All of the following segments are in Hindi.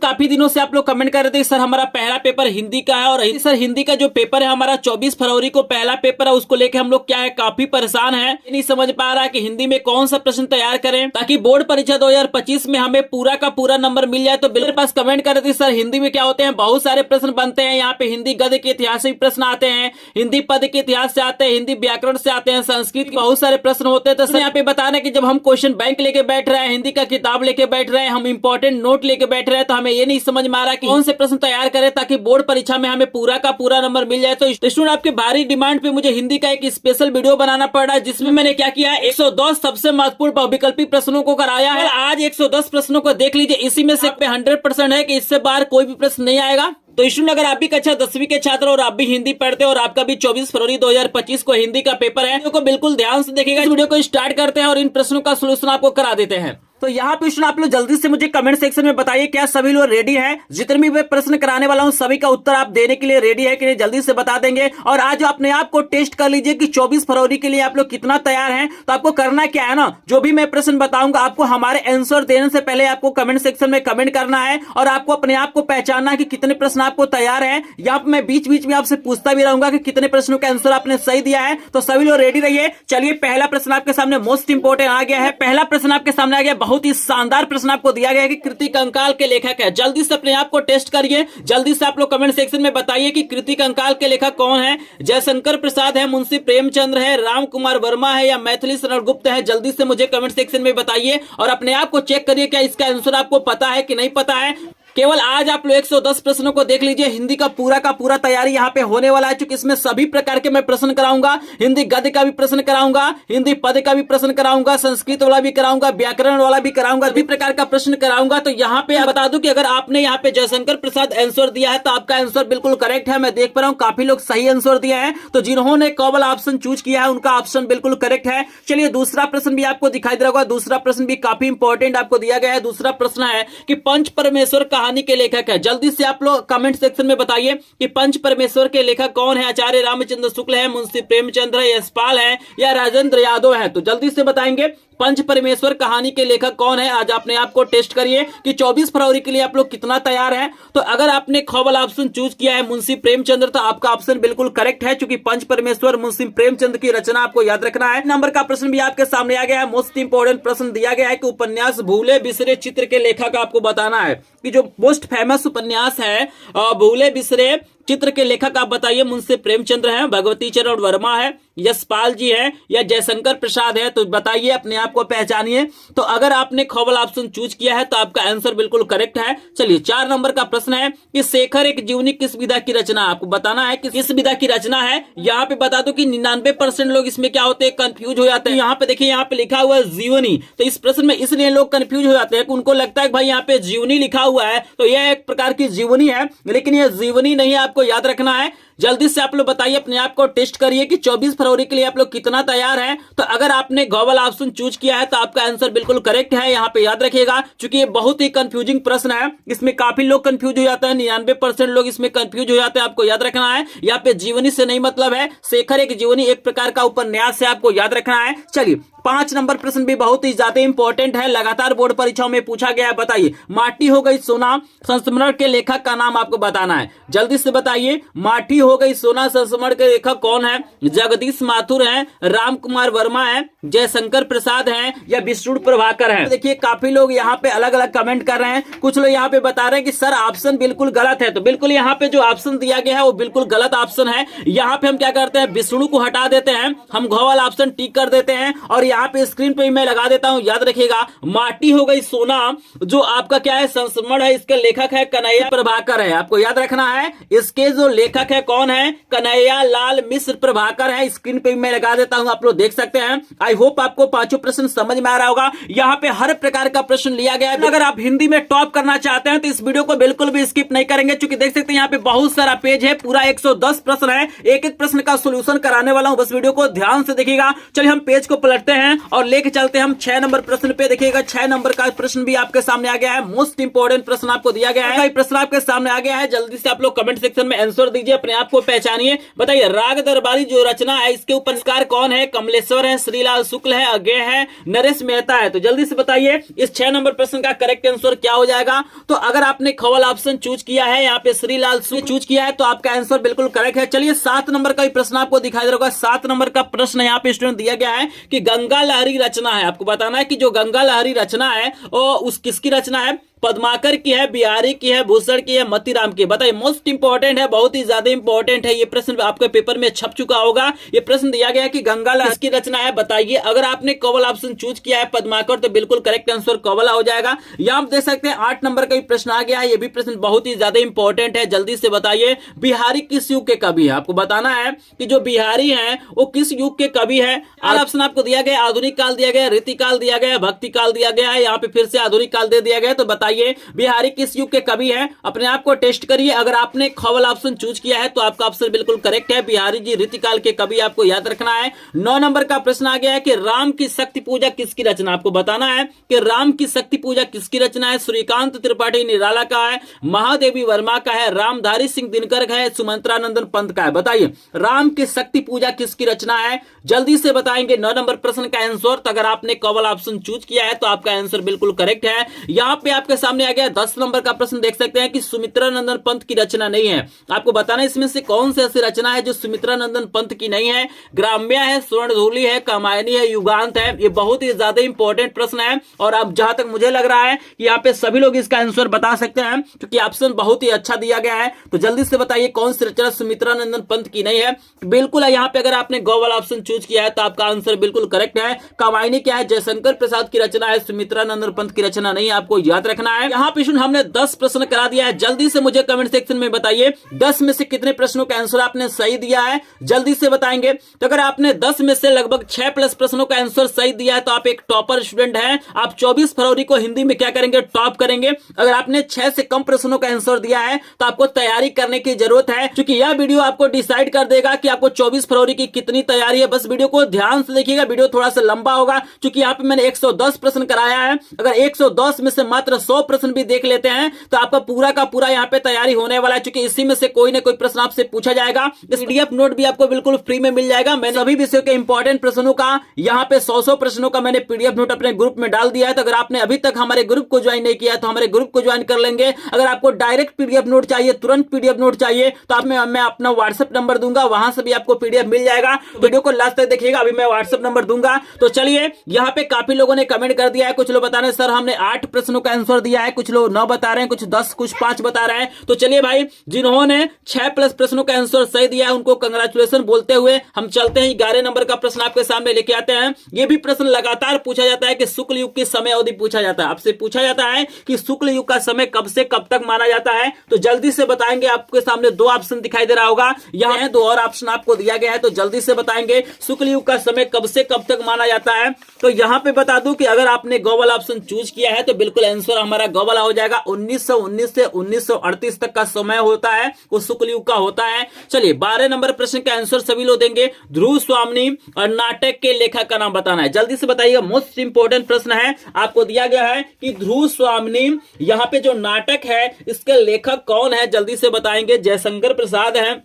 काफी दिनों से आप लोग कमेंट कर रहे थे सर हमारा पहला पेपर हिंदी का है, और सर हिंदी का जो पेपर है हमारा 24 फरवरी को पहला पेपर है, उसको लेके हम लोग क्या है काफी परेशान है। नहीं समझ पा रहा है कि हिंदी में कौन सा प्रश्न तैयार करें ताकि बोर्ड परीक्षा 2025 में हमें पूरा का पूरा नंबर मिल जाए। तो मेरे पास कमेंट कर रहे थे सर हिंदी में क्या होते हैं, बहुत सारे प्रश्न बनते हैं यहाँ पे। हिंदी गद्य के इतिहास से प्रश्न आते हैं, हिंदी पद के इतिहास से आते हैं, हिंदी व्याकरण से आते हैं, संस्कृत के बहुत सारे प्रश्न होते हैं। तो सर यहाँ पे बता रहे कि जब हम क्वेश्चन बैंक लेके बैठ रहे हैं, हिंदी का किताब लेके बैठ रहे हैं, हम इंपॉर्टेंट नोट लेके बैठ रहे हैं, तो हमें ये नहीं समझ में आ रहा कि कौन से प्रश्न तैयार करें ताकि बोर्ड परीक्षा में हमें पूरा का पूरा नंबर मिल जाए। तो स्टूडेंट आपके भारी डिमांड पे मुझे हिंदी का एक स्पेशल वीडियो बनाना पड़ रहा है, जिसमें मैंने क्या किया है 110 सबसे महत्वपूर्ण बहुविकल्पी प्रश्नों को कराया है। आज 110 प्रश्नों को देख लीजिए, इसी में से 100% है कि इससे बाहर कोई भी प्रश्न नहीं आएगा। तो स्टूडेंट अगर आप भी कक्षा 10वीं के छात्र और आप भी हिंदी पढ़ते हो और आपका भी 24 फरवरी 2025 को हिंदी का पेपर है, तो बिल्कुल ध्यान से देखिएगा। इस वीडियो को स्टार्ट करते हैं और इन प्रश्नों का सोल्यूशन आपको करा देते हैं। तो यहाँ पे आप लोग जल्दी से मुझे कमेंट सेक्शन में बताइए क्या सभी लोग रेडी हैं? जितने भी मैं प्रश्न कराने वाला हूँ सभी का उत्तर आप देने के लिए रेडी है कि नहीं, जल्दी से बता देंगे। और आज अपने आप को टेस्ट कर लीजिए कि 24 फरवरी के लिए आप लोग कितना तैयार हैं। तो आपको करना क्या है ना, जो भी मैं प्रश्न बताऊंगा आपको हमारे आंसर देने से पहले आपको कमेंट सेक्शन में कमेंट करना है, और आपको अपने आप को पहचानना है कि कितने प्रश्न आपको तैयार है। यहाँ पे मैं बीच बीच में आपसे पूछता भी रहूंगा कि कितने प्रश्नों का आंसर आपने सही दिया है। तो सभी लोग रेडी रहिए। चलिए पहला प्रश्न आपके सामने मोस्ट इंपोर्टेंट आ गया है। पहला प्रश्न आपके सामने आ गया, बहुत ही शानदार प्रश्न आपको दिया गया है कि कृति कंकाल के लेखक है। जल्दी से अपने आप को टेस्ट करिए, जल्दी से आप लोग कमेंट सेक्शन में बताइए कि कृति कंकाल के लेखक कौन है। जयशंकर प्रसाद है, मुंशी प्रेमचंद्र है, राम कुमार वर्मा है, या मैथिली शरण गुप्त है। जल्दी से मुझे कमेंट सेक्शन में बताइए और अपने आप को चेक करिए क्या इसका आंसर आपको पता है कि नहीं पता है। केवल आज आप लोग 110 प्रश्नों को देख लीजिए। हिंदी का पूरा तैयारी यहाँ पे होने वाला है, क्योंकि इसमें सभी प्रकार के मैं प्रश्न कराऊंगा। हिंदी गद्य का भी प्रश्न कराऊंगा, हिंदी पद का भी प्रश्न कराऊंगा, संस्कृत वाला भी कराऊंगा, व्याकरण वाला भी कराऊंगा, सभी प्रकार का प्रश्न कराऊंगा। तो यहाँ पे बता दूं कि अगर आपने यहाँ पे जयशंकर प्रसाद आंसर दिया है तो आपका आंसर बिल्कुल करेक्ट है। मैं देख पा रहा हूँ काफी लोग सही आंसर दिया है, तो जिन्होंने केवल ऑप्शन चूज किया है उनका ऑप्शन बिल्कुल करेक्ट है। चलिए दूसरा प्रश्न भी आपको दिखाई दे रहा होगा, दूसरा प्रश्न भी काफी इंपॉर्टेंट आपको दिया गया है। दूसरा प्रश्न है कि पंच परमेश्वर कहानी के लेखक है। जल्दी से आप लोग कमेंट सेक्शन में बताइए कि पंच परमेश्वर के लेखक कौन है। आचार्य रामचंद्र शुक्ल है, मुंशी प्रेमचंद्र है, यशपाल है, या राजेंद्र यादव है। तो जल्दी से बताएंगे पंच परमेश्वर कहानी के लेखक कौन है। आज अपने आप को टेस्ट करिए कि 24 फरवरी के लिए आप लोग कितना तैयार हैं। तो अगर आपने ख वाला ऑप्शन चूज किया है मुंशी प्रेमचंद्र, तो आपका ऑप्शन बिल्कुल करेक्ट है, क्योंकि पंच परमेश्वर मुंशी प्रेमचंद्र की रचना आपको याद रखना है। नंबर का प्रश्न भी आपके सामने आ गया है। मोस्ट इंपोर्टेंट प्रश्न दिया गया है कि उपन्यास भूले बिसरे चित्र के लेखक आपको बताना है कि जो मोस्ट फेमस उपन्यास है भूले बिसरे चित्र के लेखक आप बताइए। मुंशी प्रेमचंद्र हैं, भगवती चरण वर्मा है, यशपाल जी है, या जयशंकर प्रसाद है। तो बताइए, अपने आप को पहचानिए। तो अगर आपने ख वाला ऑप्शन चूज किया है तो आपका आंसर बिल्कुल करेक्ट है। चलिए 4 नंबर का प्रश्न है कि शेखर एक जीवनी किस विधा की रचना, आपको बताना है कि किस विधा की रचना है। यहाँ पे बता दो कि 99% लोग इसमें क्या होते हैं, कंफ्यूज हो जाते हैं। यहाँ पे देखिए, यहाँ पे लिखा हुआ है जीवनी। तो इस प्रश्न में इसलिए लोग कंफ्यूज हो जाते हैं कि उनको लगता है कि भाई यहाँ पे जीवनी लिखा हुआ है तो यह एक प्रकार की जीवनी है, लेकिन यह जीवनी नहीं है, आपको याद रखना है। जल्दी से आप लोग बताइए, अपने आप को टेस्ट करिए कि 24 फरवरी के लिए आप लोग कितना तैयार हैं। तो अगर आपने ग वाला ऑप्शन चूज किया है तो आपका आंसर बिल्कुल करेक्ट है। यहाँ पे याद रखिएगा, क्योंकि ये बहुत ही कंफ्यूजिंग प्रश्न है, इसमें काफी लोग कंफ्यूज हो जाते हैं। 99% लोग इसमें कंफ्यूज हो जाते हैं, आपको याद रखना है। यहाँ पे जीवनी से नहीं मतलब है, शेखर एक जीवनी एक प्रकार का उपन्यास है, आपको याद रखना है। चलिए 5 नंबर प्रश्न भी बहुत ही ज्यादा इंपॉर्टेंट है, लगातार बोर्ड परीक्षाओं में पूछा गया है। बताइए, माटी हो गई सोना संस्मरण के लेखक का नाम आपको बताना है। जल्दी से बताइए, माटी हो गई सोना संस्मरण के लेखक कौन है। जगदीश माथुर हैं, राम कुमार वर्मा है, जयशंकर प्रसाद हैं, या विष्णु प्रभाकर हैं। देखिए काफी लोग यहाँ पे अलग अलग कमेंट कर रहे हैं। कुछ लोग यहाँ पे बता रहे हैं कि सर ऑप्शन बिल्कुल गलत है। तो बिल्कुल यहाँ पे जो ऑप्शन दिया गया है वो बिल्कुल गलत ऑप्शन है। यहाँ पे हम क्या करते हैं, विष्णु को हटा देते हैं, हम घ वाला ऑप्शन टिक कर देते हैं, और यहाँ पे स्क्रीन पे मैं लगा देता हूं, याद रखिएगा। माटी हो गई सोना जो आपका क्या है, संस्मरण है, इसके लेखक है कन्हैया प्रभाकर है, आपको याद रखना है। इसके जो लेखक है कौन है, कन्हैया लाल मिश्र प्रभाकर है। स्क्रीन पे मैं लगा देता हूं, आप लोग देख सकते हैं। आई होप आपको 5 प्रश्न समझ में आ रहा होगा। यहाँ पे हर प्रकार का प्रश्न लिया गया है। अगर आप हिंदी में टॉप करना चाहते हैं तो इस वीडियो को बिल्कुल भी स्किप नहीं करेंगे, क्योंकि देख सकते हैं यहाँ पे बहुत सारा पेज है, पूरा 110 प्रश्न है। एक एक प्रश्न का सोल्यूशन कराने वाला हूं, बस वीडियो को ध्यान से देखिएगा। चलिए हम पेज को पलटते हैं और लेके चलते हैं हम 6 नंबर प्रश्न पे। देखिएगा 6 नंबर का प्रश्न भी आपके सामने आ गया है। मोस्ट इंपोर्टेंट प्रश्न आपको दिया गया है, प्रश्न आपके सामने आ गया है। जल्दी से आप लोग कमेंट सेक्शन में आंसर दीजिए, अपने आप आपको पहचानिए। बताइए राग दरबारी जो रचना है इसके उपन्यासकार कौन है? कमलेश्वर है, श्रीलाल शुक्ल है, अज्ञेय है, नरेश मेहता है। तो जल्दी से बताइए इस 6 नंबर प्रश्न का करेक्ट आंसर क्या हो जाएगा। तो अगर आपने खवल ऑप्शन चूज किया है, यहाँ पे श्रीलाल शुक्ल चूज किया है, तो आपका आंसर बिल्कुल करेक्ट है। चलिए 7 नंबर का प्रश्न आपको दिखाई दे रहा होगा। 7 नंबर का प्रश्न यहाँ पे स्टूडेंट दिया गया है कि गंगा लहरी रचना है। आपको बताना है कि जो गंगा लहरी रचना है और उस किसकी रचना है? पद्माकर की है, बिहारी की है, भूषण की है, मतीराम की। बताइए मोस्ट इंपॉर्टेंट है, बहुत ही ज्यादा इंपॉर्टेंट है। ये प्रश्न आपके पेपर में छप चुका होगा। ये प्रश्न दिया गया कि गंगा लहरी की रचना है। बताइए अगर आपने कवल ऑप्शन चूज किया है पद्माकर, तो बिल्कुल करेक्ट आंसर कवला हो जाएगा। यहाँ आप देख सकते हैं 8 नंबर का प्रश्न आ गया है। ये भी प्रश्न बहुत ही ज्यादा इंपॉर्टेंट है। जल्दी से बताइए बिहारी किस युग के कवि है? आपको बताना है कि जो बिहारी है वो किस युग के कवि है। ऑप्शन आपको दिया गया, आधुनिक काल दिया गया, रीति काल दिया गया, भक्ति काल दिया गया है, यहाँ पे फिर से आधुनिक काल दे दिया गया। तो बताइए बिहारी किस युग के कवि है? अपने आप को टेस्ट करिए। अगर आपने खवल ऑप्शन चूज किया है तो आपका ऑप्शन बिल्कुल करेक्ट है। बिहारी जी रीतिकाल के कवि आपको याद रखना है। 9 नंबर का प्रश्न आ गया है कि राम की शक्ति पूजा किसकी रचना? आपको बताना है कि राम की शक्ति पूजा किसकी रचना है। सूर्यकांत त्रिपाठी निराला का है, महादेवी वर्मा का है, रामधारी सिंह दिनकर का है, सुमंत्रानंदन पंत का है। बताइए राम की शक्ति पूजा किसकी रचना है? जल्दी से बताएंगे 9 नंबर प्रश्न का आंसर। तो अगर आपने कवल ऑप्शन चूज किया है तो आपका आंसर बिल्कुल करेक्ट है। यहाँ पे आपके सामने आ गया 10 नंबर का प्रश्न। देख सकते हैं कि सुमित्रानंदन पंत की रचना नहीं है। आपको बताना है इसमें से कौन सी ऐसी रचना है जो सुमित्रानंदन पंत की नहीं है। ग्राम्या है, स्वर्णधूली है, कामायनी है, युगांत है। ये बहुत ही ज्यादा इंपॉर्टेंट प्रश्न है और अब जहां तक मुझे लग रहा है कि यहाँ पे सभी लोग इसका आंसर बता सकते हैं क्योंकि ऑप्शन बहुत ही अच्छा दिया गया है। तो जल्दी से बताइए कौन सी रचना सुमित्रानंदन पंत की नहीं है। बिल्कुल है, यहाँ पे अगर आपने गौवल ऑप्शन चूज किया है तो आपका आंसर बिल्कुल करेक्ट है। कामायनी क्या है? जयशंकर प्रसाद की रचना है, सुमित्रानंदन पंत की रचना नहीं है। आपको याद रखना है। यहाँ पे हमने 10 प्रश्न करा दिया है। जल्दी से मुझे कमेंट सेक्शन में बताइए 10 में से कितने प्रश्नों का आंसर आपने सही दिया है। जल्दी से बताएंगे। तो अगर आपने 10 में से लगभग 6 प्लस प्रश्नों का आंसर सही दिया है तो आप एक टॉपर स्टूडेंट हैं। आप 24 फरवरी को हिंदी में क्या करेंगे? टॉप करेंगे। अगर आपने 6 से कम प्रश्नों का आंसर दिया है तो आपको तैयारी करने की जरूरत है क्योंकि यह वीडियो आपको डिसाइड कर देगा कि आपको 24 फरवरी की कितनी तैयारी है। बस वीडियो को ध्यान से देखिएगा, वीडियो थोड़ा सा लंबा होगा क्योंकि यहाँ पे मैंने 110 प्रश्न कराया है। अगर 110 में से मात्र 100 प्रश्न भी देख लेते हैं तो आपका पूरा का पूरा यहाँ पे तैयारी होने वाला है क्योंकि इसी में से कोई ना कोई प्रश्न आपसे पूछा जाएगा। इस पीडीएफ नोट भी आपको बिल्कुल फ्री में मिल जाएगा। मैंने सभी विषयों के इंपॉर्टेंट प्रश्नों का यहाँ पे 100 प्रश्नों का मैंने पीडीएफ नोट अपने ग्रुप में डाल दिया है। तो अगर आपने अभी तक हमारे ग्रुप को ज्वाइन नहीं किया तो हमारे ग्रुप को ज्वाइन कर लेंगे। अगर आपको डायरेक्ट पीडीएफ नोट चाहिए, तुरंत पीडीएफ नोट चाहिए तो आप मैं अपना व्हाट्सएप नंबर दूंगा, वहां से भी आपको पीडीएफ मिल जाएगा। वीडियो को लास्ट तक देखिएगा, अभी मैं व्हाट्सएप नंबर दूंगा। तो चलिए यहाँ पे काफी लोगों ने कमेंट कर दिया है। कुछ लोग बता रहे हैं सर हमने 8 प्रश्नों का आंसर दिया है, कुछ लोग 9 बता रहे हैं, कुछ 10, कुछ 5 बता रहे हैं। तो चलिए भाई जिन्होंने 6 प्लस प्रश्नों का आंसर सही दिया है उनको कंग्रेचुलेशन बोलते हुए हम चलते हैं 11 नंबर का प्रश्न आपके सामने लेके आते हैं। ये भी प्रश्न लगातार पूछा जाता है कि शुक्ल युग की समय अवधि पूछा जाता है। आपसे पूछा जाता है कि शुक्ल युग का समय कब से कब तक माना जाता है। तो जल्दी से बताएंगे। आपके सामने 2 ऑप्शन दिखाई दे रहा होगा, यहाँ 2 और ऑप्शन आपको दिया गया है। तो जल्दी से बताएंगे शुक्ल युग का समय कब से कब तक माना जाता है। तो यहाँ पे बता दूं कि अगर आपने गौवल ऑप्शन चूज किया है तो बिल्कुल आंसर हमारा गौवल हो जाएगा। 1919 से 1938 तक का समय होता है वो शुक्ल युग का होता है। चलिए 12 नंबर प्रश्न का आंसर सभी लोग देंगे। ध्रुव स्वामिनी और नाटक के लेखक का नाम बताना है। जल्दी से बताइएगा, मोस्ट इंपोर्टेंट प्रश्न है। आपको दिया गया है कि ध्रुव स्वामिनी यहाँ पे जो नाटक है इसके लेखक कौन है? जल्दी से बताएंगे। जयशंकर प्रसाद है,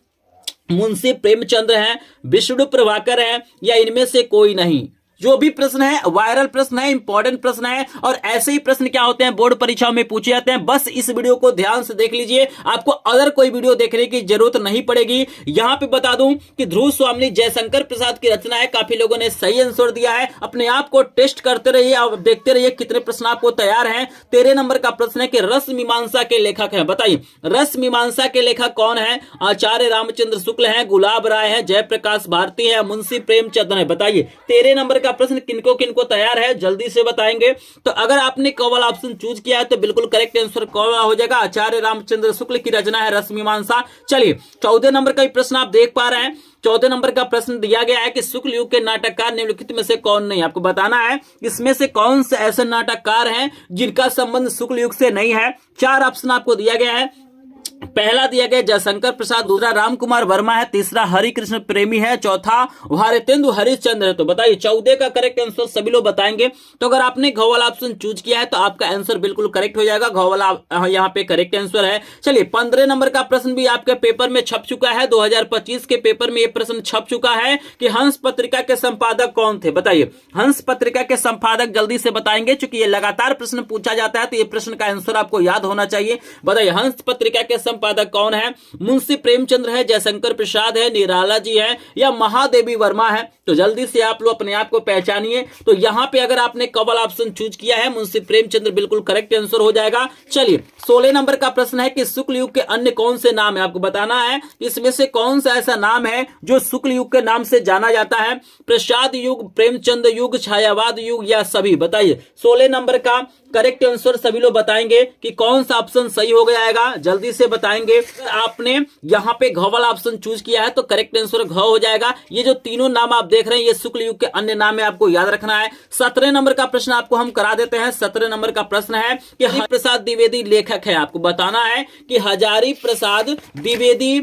मुंशी प्रेमचंद्र हैं, विष्णु प्रभाकर हैं या इनमें से कोई नहीं। जो भी प्रश्न है वायरल प्रश्न है, इंपॉर्टेंट प्रश्न है और ऐसे ही प्रश्न क्या होते हैं बोर्ड परीक्षाओं में पूछे जाते हैं। बस इस वीडियो को ध्यान से देख लीजिए, आपको अदर कोई वीडियो देखने की जरूरत नहीं पड़ेगी। यहां पे बता दूं कि ध्रुव स्वामिनी जयशंकर प्रसाद की रचना है। काफी लोगों ने सही आंसर दिया है। अपने आप को टेस्ट करते रहिए और देखते रहिए कितने प्रश्न आपको तैयार हैं। 13 नंबर का प्रश्न है कि रस मीमांसा के लेखक है। बताइए रस मीमांसा के लेखक कौन है? आचार्य रामचंद्र शुक्ल है, गुलाब राय है, जयप्रकाश भारती है, मुंशी प्रेमचंद है। बताइए 13 नंबर का प्रश्न किनको किनको तैयार है? जल्दी से बताएंगे। तो अगर आपने कवल ऑप्शन चूज किया है तो बिल्कुल करेक्ट आंसर कवल हो जाएगा। आचार्य रामचंद्र शुक्ल की रचना है रस मीमांसा। चलिए 14 नंबर का प्रश्न आप देख पा रहे हैं। 14 नंबर का प्रश्न दिया गया है कि शुक्ल युग के नाटककार निम्नलिखित में से कौन नहीं। आपको बताना है इसमें से कौन से ऐसे नाटककार हैं जिनका संबंध शुक्ल युग से नहीं है। 4 ऑप्शन आपको दिया गया है। पहला दिया गया जयशंकर प्रसाद, दूसरा राम कुमार वर्मा है, तीसरा हरिकृष्ण प्रेमी है, चौथा भारतेंदु हरिश्चंद्र है। तो बताइए 14 का करेक्ट आंसर सभी लोग बताएंगे। तो अगर आपने घ वाला ऑप्शन चूज किया है तो आपका आंसर बिल्कुल करेक्ट हो जाएगा, घ वाला यहाँ पे करेक्ट आंसर है। चलिए 15 नंबर का प्रश्न भी आपके पेपर में छप चुका है, 2025 के पेपर में यह प्रश्न छप चुका है कि हंस पत्रिका के संपादक कौन थे। बताइए हंस पत्रिका के संपादक, जल्दी से बताएंगे क्योंकि ये लगातार प्रश्न पूछा जाता है तो ये प्रश्न का आंसर आपको याद होना चाहिए। बताइए हंस पत्रिका के संपादक कौन है? मुंशी प्रेमचंद्र है, जयशंकर प्रसाद है, निराला जी है या महादेवी वर्मा है। तो जल्दी से आप लोग अपने आप को पहचानिए। तो यहां पे अगर आपने कवल ऑप्शन चूज किया है मुंशी प्रेमचंद्र, बिल्कुल करेक्ट आंसर हो जाएगा। चलिए 16 नंबर का प्रश्न है कि शुक्ल युग के अन्य कौन से नाम है, आपको बताना है इसमें से कौन सा ऐसा नाम है जो शुक्ल युग के नाम से जाना जाता है। प्रसाद युग, प्रेमचंद युग, छायावाद युग या सभी। बताइए 16 नंबर का करेक्ट आंसर सभी लोग बताएंगे कि कौन सा ऑप्शन सही हो गया, जल्दी से बताएंगे। अगर आपने यहाँ पे घ वाला ऑप्शन चूज किया है तो करेक्ट आंसर घ हो जाएगा। ये जो तीनों नाम आप देख रहे हैं ये शुक्ल युग के अन्य नाम है, आपको याद रखना है। 17 नंबर का प्रश्न आपको हम करा देते हैं। 17 नंबर का प्रश्न है कि हजारी प्रसाद द्विवेदी लेखक है, आपको बताना है कि हजारी प्रसाद द्विवेदी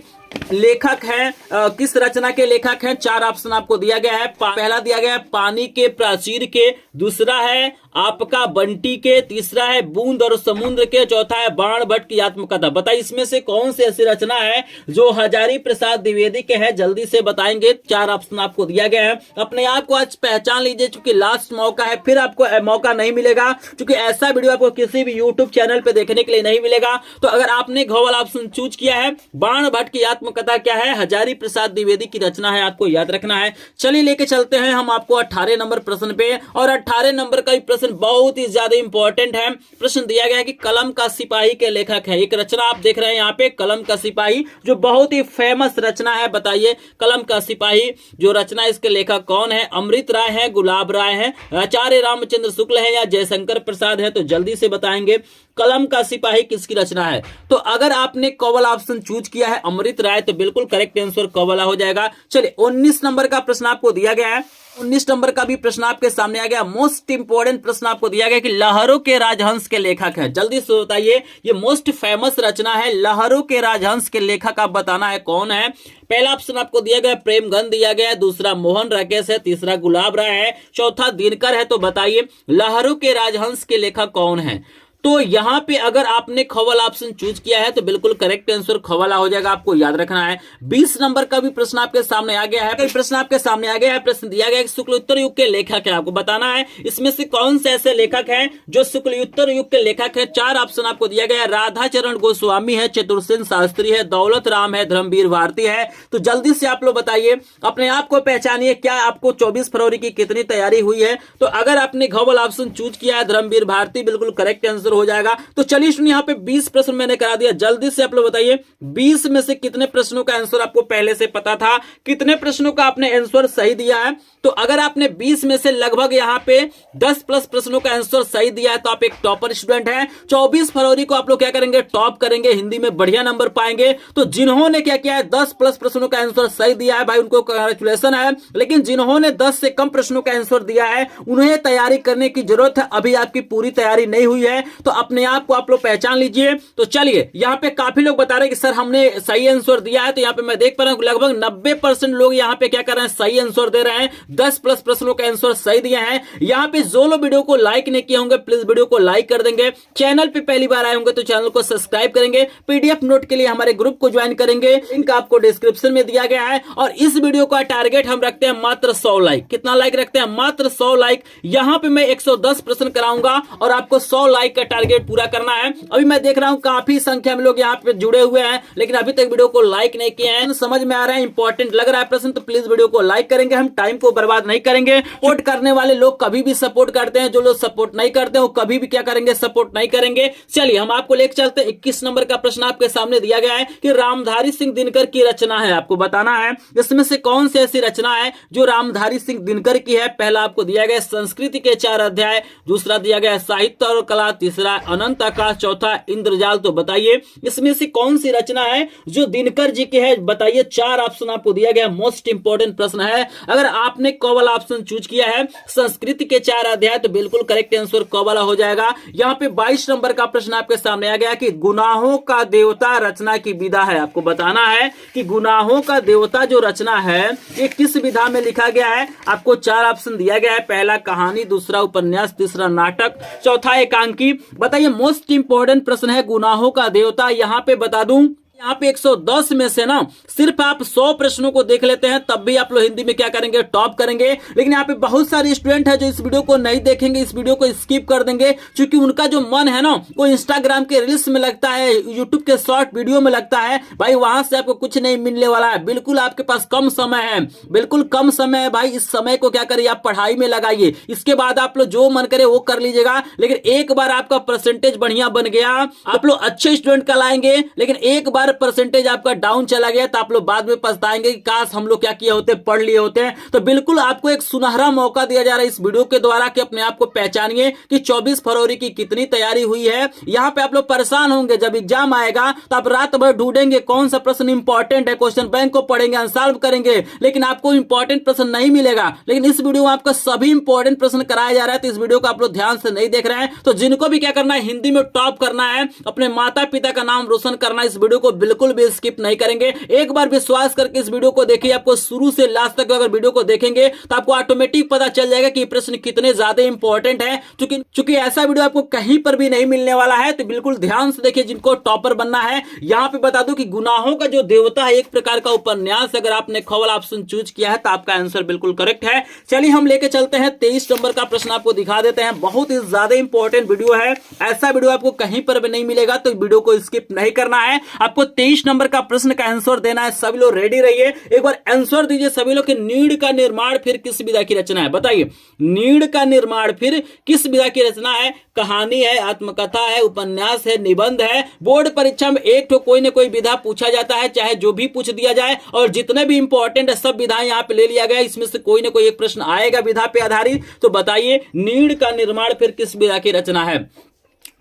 लेखक है, किस रचना के लेखक हैं। 4 ऑप्शन आपको दिया गया है। पहला दिया गया है पानी के प्राचीर के, दूसरा है आपका बंटी के, तीसरा है बूंद और समुद्र के, चौथा है बाण भट्ट की आत्मकथा। बताइए इसमें से कौन सी ऐसी रचना है जो हजारी प्रसाद द्विवेदी के है, जल्दी से बताएंगे। 4 ऑप्शन आपको दिया गया है। अपने आप को आज पहचान लीजिए क्योंकि लास्ट मौका है, फिर आपको मौका नहीं मिलेगा क्योंकि ऐसा वीडियो आपको किसी भी यूट्यूब चैनल पे देखने के लिए नहीं मिलेगा। तो अगर आपने घ वाला ऑप्शन चूज किया है, बाण भट्ट की आत्मकथा क्या है, हजारी प्रसाद द्विवेदी की रचना है, आपको याद रखना है। चलिए लेके चलते हैं हम आपको 18 नंबर प्रश्न पे, और 18 नंबर का प्रश्न बहुत ही ज्यादा इंपॉर्टेंट है। प्रश्न दिया गया है कि कलम का सिपाही के लेखक है। एक रचना आप देख रहे हैं यहाँ पे, कलम का सिपाही, जो बहुत ही फेमस रचना है। बताइए कलम का सिपाही जो रचना, इसके लेखक कौन है? अमृत राय है, गुलाब राय है, आचार्य रामचंद्र शुक्ल है या जयशंकर प्रसाद है। तो जल्दी से बताएंगे कलम का सिपाही किसकी रचना है। तो अगर आपने कवल ऑप्शन चूज किया है अमृत राय तो बिल्कुल करेक्ट आंसर कवला हो जाएगा। चलिए 19 नंबर का प्रश्न आपको दिया गया है। 19 नंबर का भी प्रश्न आपके सामने आ गया। मोस्ट इंपोर्टेंट प्रश्न आपको दिया गया कि लहरों के राजहंस के लेखक है। जल्दी से बताइए, ये मोस्ट फेमस रचना है, लहरों के राजहंस के लेखक आप बताना है कौन है। पहला ऑप्शन आपको दिया गया प्रेमगंध दिया गया है, दूसरा मोहन राकेश है, तीसरा गुलाब राय है, चौथा दिनकर है। तो बताइए लहरों के राजहंस के लेखक कौन है। तो यहां पे अगर आपने खवल ऑप्शन चूज किया है तो बिल्कुल करेक्ट आंसर खवला हो जाएगा, आपको याद रखना है। 20 नंबर का भी प्रश्न आपके सामने आ गया है। प्रश्न आपके सामने आ गया है, प्रश्न दिया गया है शुक्लोत्तर युग के लेखक है, आपको बताना है इसमें से कौन से ऐसे लेखक हैं जो शुक्लोत्तर युग के लेखक है। 4 ऑप्शन आपको दिया गया है। राधा चरण गोस्वामी है, चतुर्सेन शास्त्री है, दौलत राम है, धर्मवीर भारती है। तो जल्दी से आप लोग बताइए, अपने आप को पहचानिए, क्या आपको 24 फरवरी की कितनी तैयारी हुई है। तो अगर आपने घवल ऑप्शन चूज किया है धर्मवीर भारती, बिल्कुल करेक्ट आंसर हो जाएगा। तो चलिए सुनिए, यहाँ पे 20 प्रश्न मैंने करा दिया, जल्दी से आप लोग बताइए 20 में से कितने प्रश्नों का आंसर आपको पहले से पता था, कितने प्रश्नों का आपने आंसर सही दिया है। तो अगर आपने 20 में से लगभग यहाँ पे 10 प्लस प्रश्नों का आंसर सही दिया है तो आप एक टॉपर स्टूडेंट हैं। 24 फरवरी को आप लोग क्या करेंगे, टॉप करेंगे, हिंदी में बढ़िया नंबर पाएंगे। तो जिन्होंने क्या किया है 10 प्लस प्रश्नों का आंसर सही दिया है भाई, उनको कांग्रेचुलेशन है। लेकिन जिन्होंने 10 से कम प्रश्नों का आंसर दिया है उन्हें तैयारी करने की जरूरत है, अभी आपकी पूरी तैयारी नहीं हुई है। तो अपने आप को आप लोग पहचान लीजिए। तो चलिए, यहाँ पे काफी लोग बता रहे हैं कि सर हमने सही आंसर दिया है। तो यहाँ पे मैं देख पा रहा हूँ लगभग 90% लोग यहाँ पे क्या कर रहे हैं, सही आंसर दे रहे हैं। 10 प्लस प्रश्नों का आंसर सही दिए हैं। यहाँ पे जो लोग वीडियो को लाइक नहीं किए होंगे प्लीज वीडियो को लाइक कर देंगे। चैनल पे पहली बार आए होंगे तो चैनल को सब्सक्राइब करेंगे। पीडीएफ नोट के लिए हमारे ग्रुप को ज्वाइन करेंगे, लिंक आपको डिस्क्रिप्शन में दिया गया है। और इस वीडियो का टारगेट हम रखते हैं मात्र 100 लाइक। कितना लाइक रखते हैं, मात्र 100 लाइक। यहाँ पे मैं 110 प्रश्न कराऊंगा और आपको 100 लाइक का टारगेट पूरा करना है। अभी मैं देख रहा हूं काफी संख्या में लोग यहाँ पे जुड़े हुए हैं लेकिन अभी तक वीडियो को लाइक नहीं किए हैं। समझ में आ रहा है, इंपॉर्टेंट लग रहा है प्रश्न, तो प्लीज वीडियो को लाइक करेंगे, हम टाइम को बर्बाद नहीं करेंगे। सपोर्ट करने वाले लोग कभी भी सपोर्ट करते हैं, जो लोग सपोर्ट नहीं करते वो कभी भी क्या करेंगे, सपोर्ट नहीं करेंगे। चलिए हम आपको लेकर चलते हैं। 21 नंबर का प्रश्न आपके सामने दिया गया है कि रामधारी सिंह दिनकर की रचना है, आपको बताना है इसमें से कौन सी ऐसी रचना है जो रामधारी सिंह दिनकर की है। पहला आपको दिया गया संस्कृति के 4 अध्याय, दूसरा दिया गया साहित्य और कला, तीसरा तीसरा अनंत आकाश, चौथा इंद्रजाल। तो बताइए इसमें से कौन सी रचना है जो दिनकर जी की है? बताइए, 4 ऑप्शन आपको दिया गया। मोस्ट इंपॉर्टेंट प्रश्न है। अगर आपने क वाला ऑप्शन चूज किया है संस्कृत के 4 अध्याय, तो बिल्कुल करेक्ट आंसर क वाला हो जाएगा। यहाँ पे 22 नंबर का प्रश्न आपके सामने आ गया कि गुनाहों का देवता रचना की विधा है। आपको बताना है कि गुनाहों का देवता जो रचना है ये किस विधा में लिखा गया है। आपको 4 ऑप्शन दिया गया है। पहला कहानी, दूसरा उपन्यास, तीसरा नाटक, चौथा एकांकी। बताइए मोस्ट इंपॉर्टेंट प्रश्न है गुनाहों का देवता। यहाँ पे बता दूं, यहाँ पे 110 में से ना सिर्फ आप 100 प्रश्नों को देख लेते हैं तब भी आप लोग हिंदी में क्या करेंगे, टॉप करेंगे। लेकिन यहाँ पे बहुत सारे स्टूडेंट है जो इस वीडियो को नहीं देखेंगे, इस वीडियो को स्किप कर देंगे, क्योंकि उनका जो मन है ना वो इंस्टाग्राम के रील्स में लगता है, यूट्यूब के शॉर्ट वीडियो में लगता है। भाई वहां से आपको कुछ नहीं मिलने वाला है। बिल्कुल आपके पास कम समय है, बिल्कुल कम समय है भाई। इस समय को क्या करिए, आप पढ़ाई में लगाइए। इसके बाद आप लोग जो मन करे वो कर लीजिएगा। लेकिन एक बार आपका परसेंटेज बढ़िया बन गया, आप लोग अच्छे स्टूडेंट कहलाएंगे। लेकिन एक बार परसेंटेज आपका डाउन चला गया तो आप लोग बाद में पछताएंगे कि काश हम लोग क्या किए होते, पढ़ लिए होते हैं। तो बिल्कुल आपको एक सुनहरा मौका दिया जा रहा है इस वीडियो के द्वारा कि अपने आप को पहचानिए कि 24 फरवरी की कितनी तैयारी हुई है। यहाँ पे आप लोग परेशान होंगे, जब एग्जाम आएगा तो आप रात भर ढूंढेंगे कौन सा प्रश्न इंपॉर्टेंट है, क्वेश्चन बैंक को पढ़ेंगे, अनसॉल्व करेंगे, लेकिन आपको इंपॉर्टेंट प्रश्न नहीं मिलेगा। लेकिन इस वीडियो में आपका सभी इंपॉर्टेंट प्रश्न कराया जा रहा है, तो इस वीडियो को आप लोग ध्यान से नहीं देख रहे हैं। तो जिनको भी क्या करना है, हिंदी में टॉप करना है, अपने माता पिता का नाम रोशन करना है, इस वीडियो को बिल्कुल भी स्किप नहीं करेंगे। एक बार विश्वास करके इस वीडियो को देखिए। आपको शुरू से लास्ट तक अगर वीडियो को देखेंगे तो आपको ऑटोमेटिक पता चल जाएगा कि प्रश्न कितने ज्यादा इंपॉर्टेंट है। क्योंकि ऐसा वीडियो आपको कहीं पर भी नहीं मिलने वाला है। तो बिल्कुल ध्यान से देखिए जिनको टॉपर बनना है। यहाँ पे बता दूं कि गुनाहों का जो देवता है एक प्रकार का उपन्यास। अगर आपने ख वाला ऑप्शन चूज किया है तो आपका आंसर बिल्कुल करेक्ट है। चलिए हम लेके चलते हैं 23 नंबर का प्रश्न आपको दिखा देते हैं। बहुत ही ज्यादा इंपॉर्टेंट वीडियो है, ऐसा वीडियो आपको कहीं पर भी नहीं मिलेगा, तो वीडियो को स्किप नहीं करना है। आपको 23 नंबर का प्रश्न का आंसर देना है। सभी लोग रेडी रहिए, एक बार आंसर दीजिए सभी लोग कि नीड़ का निर्माण फिर किस विधा की रचना है। बताइए नीड़ का निर्माण फिर किस विधा की रचना है? कहानी है, आत्मकथा है, उपन्यास है, निबंध है। बोर्ड परीक्षा में एक तो कोई न कोई विधा पूछा जाता है, चाहे जो भी पूछ दिया जाए, और जितने भी इंपॉर्टेंट है सब विधाएं यहाँ पे ले लिया गया। इसमें से कोई न कोई एक प्रश्न आएगा विधा पे आधारित। तो बताइए नीड़ का निर्माण फिर किस विधा की रचना है?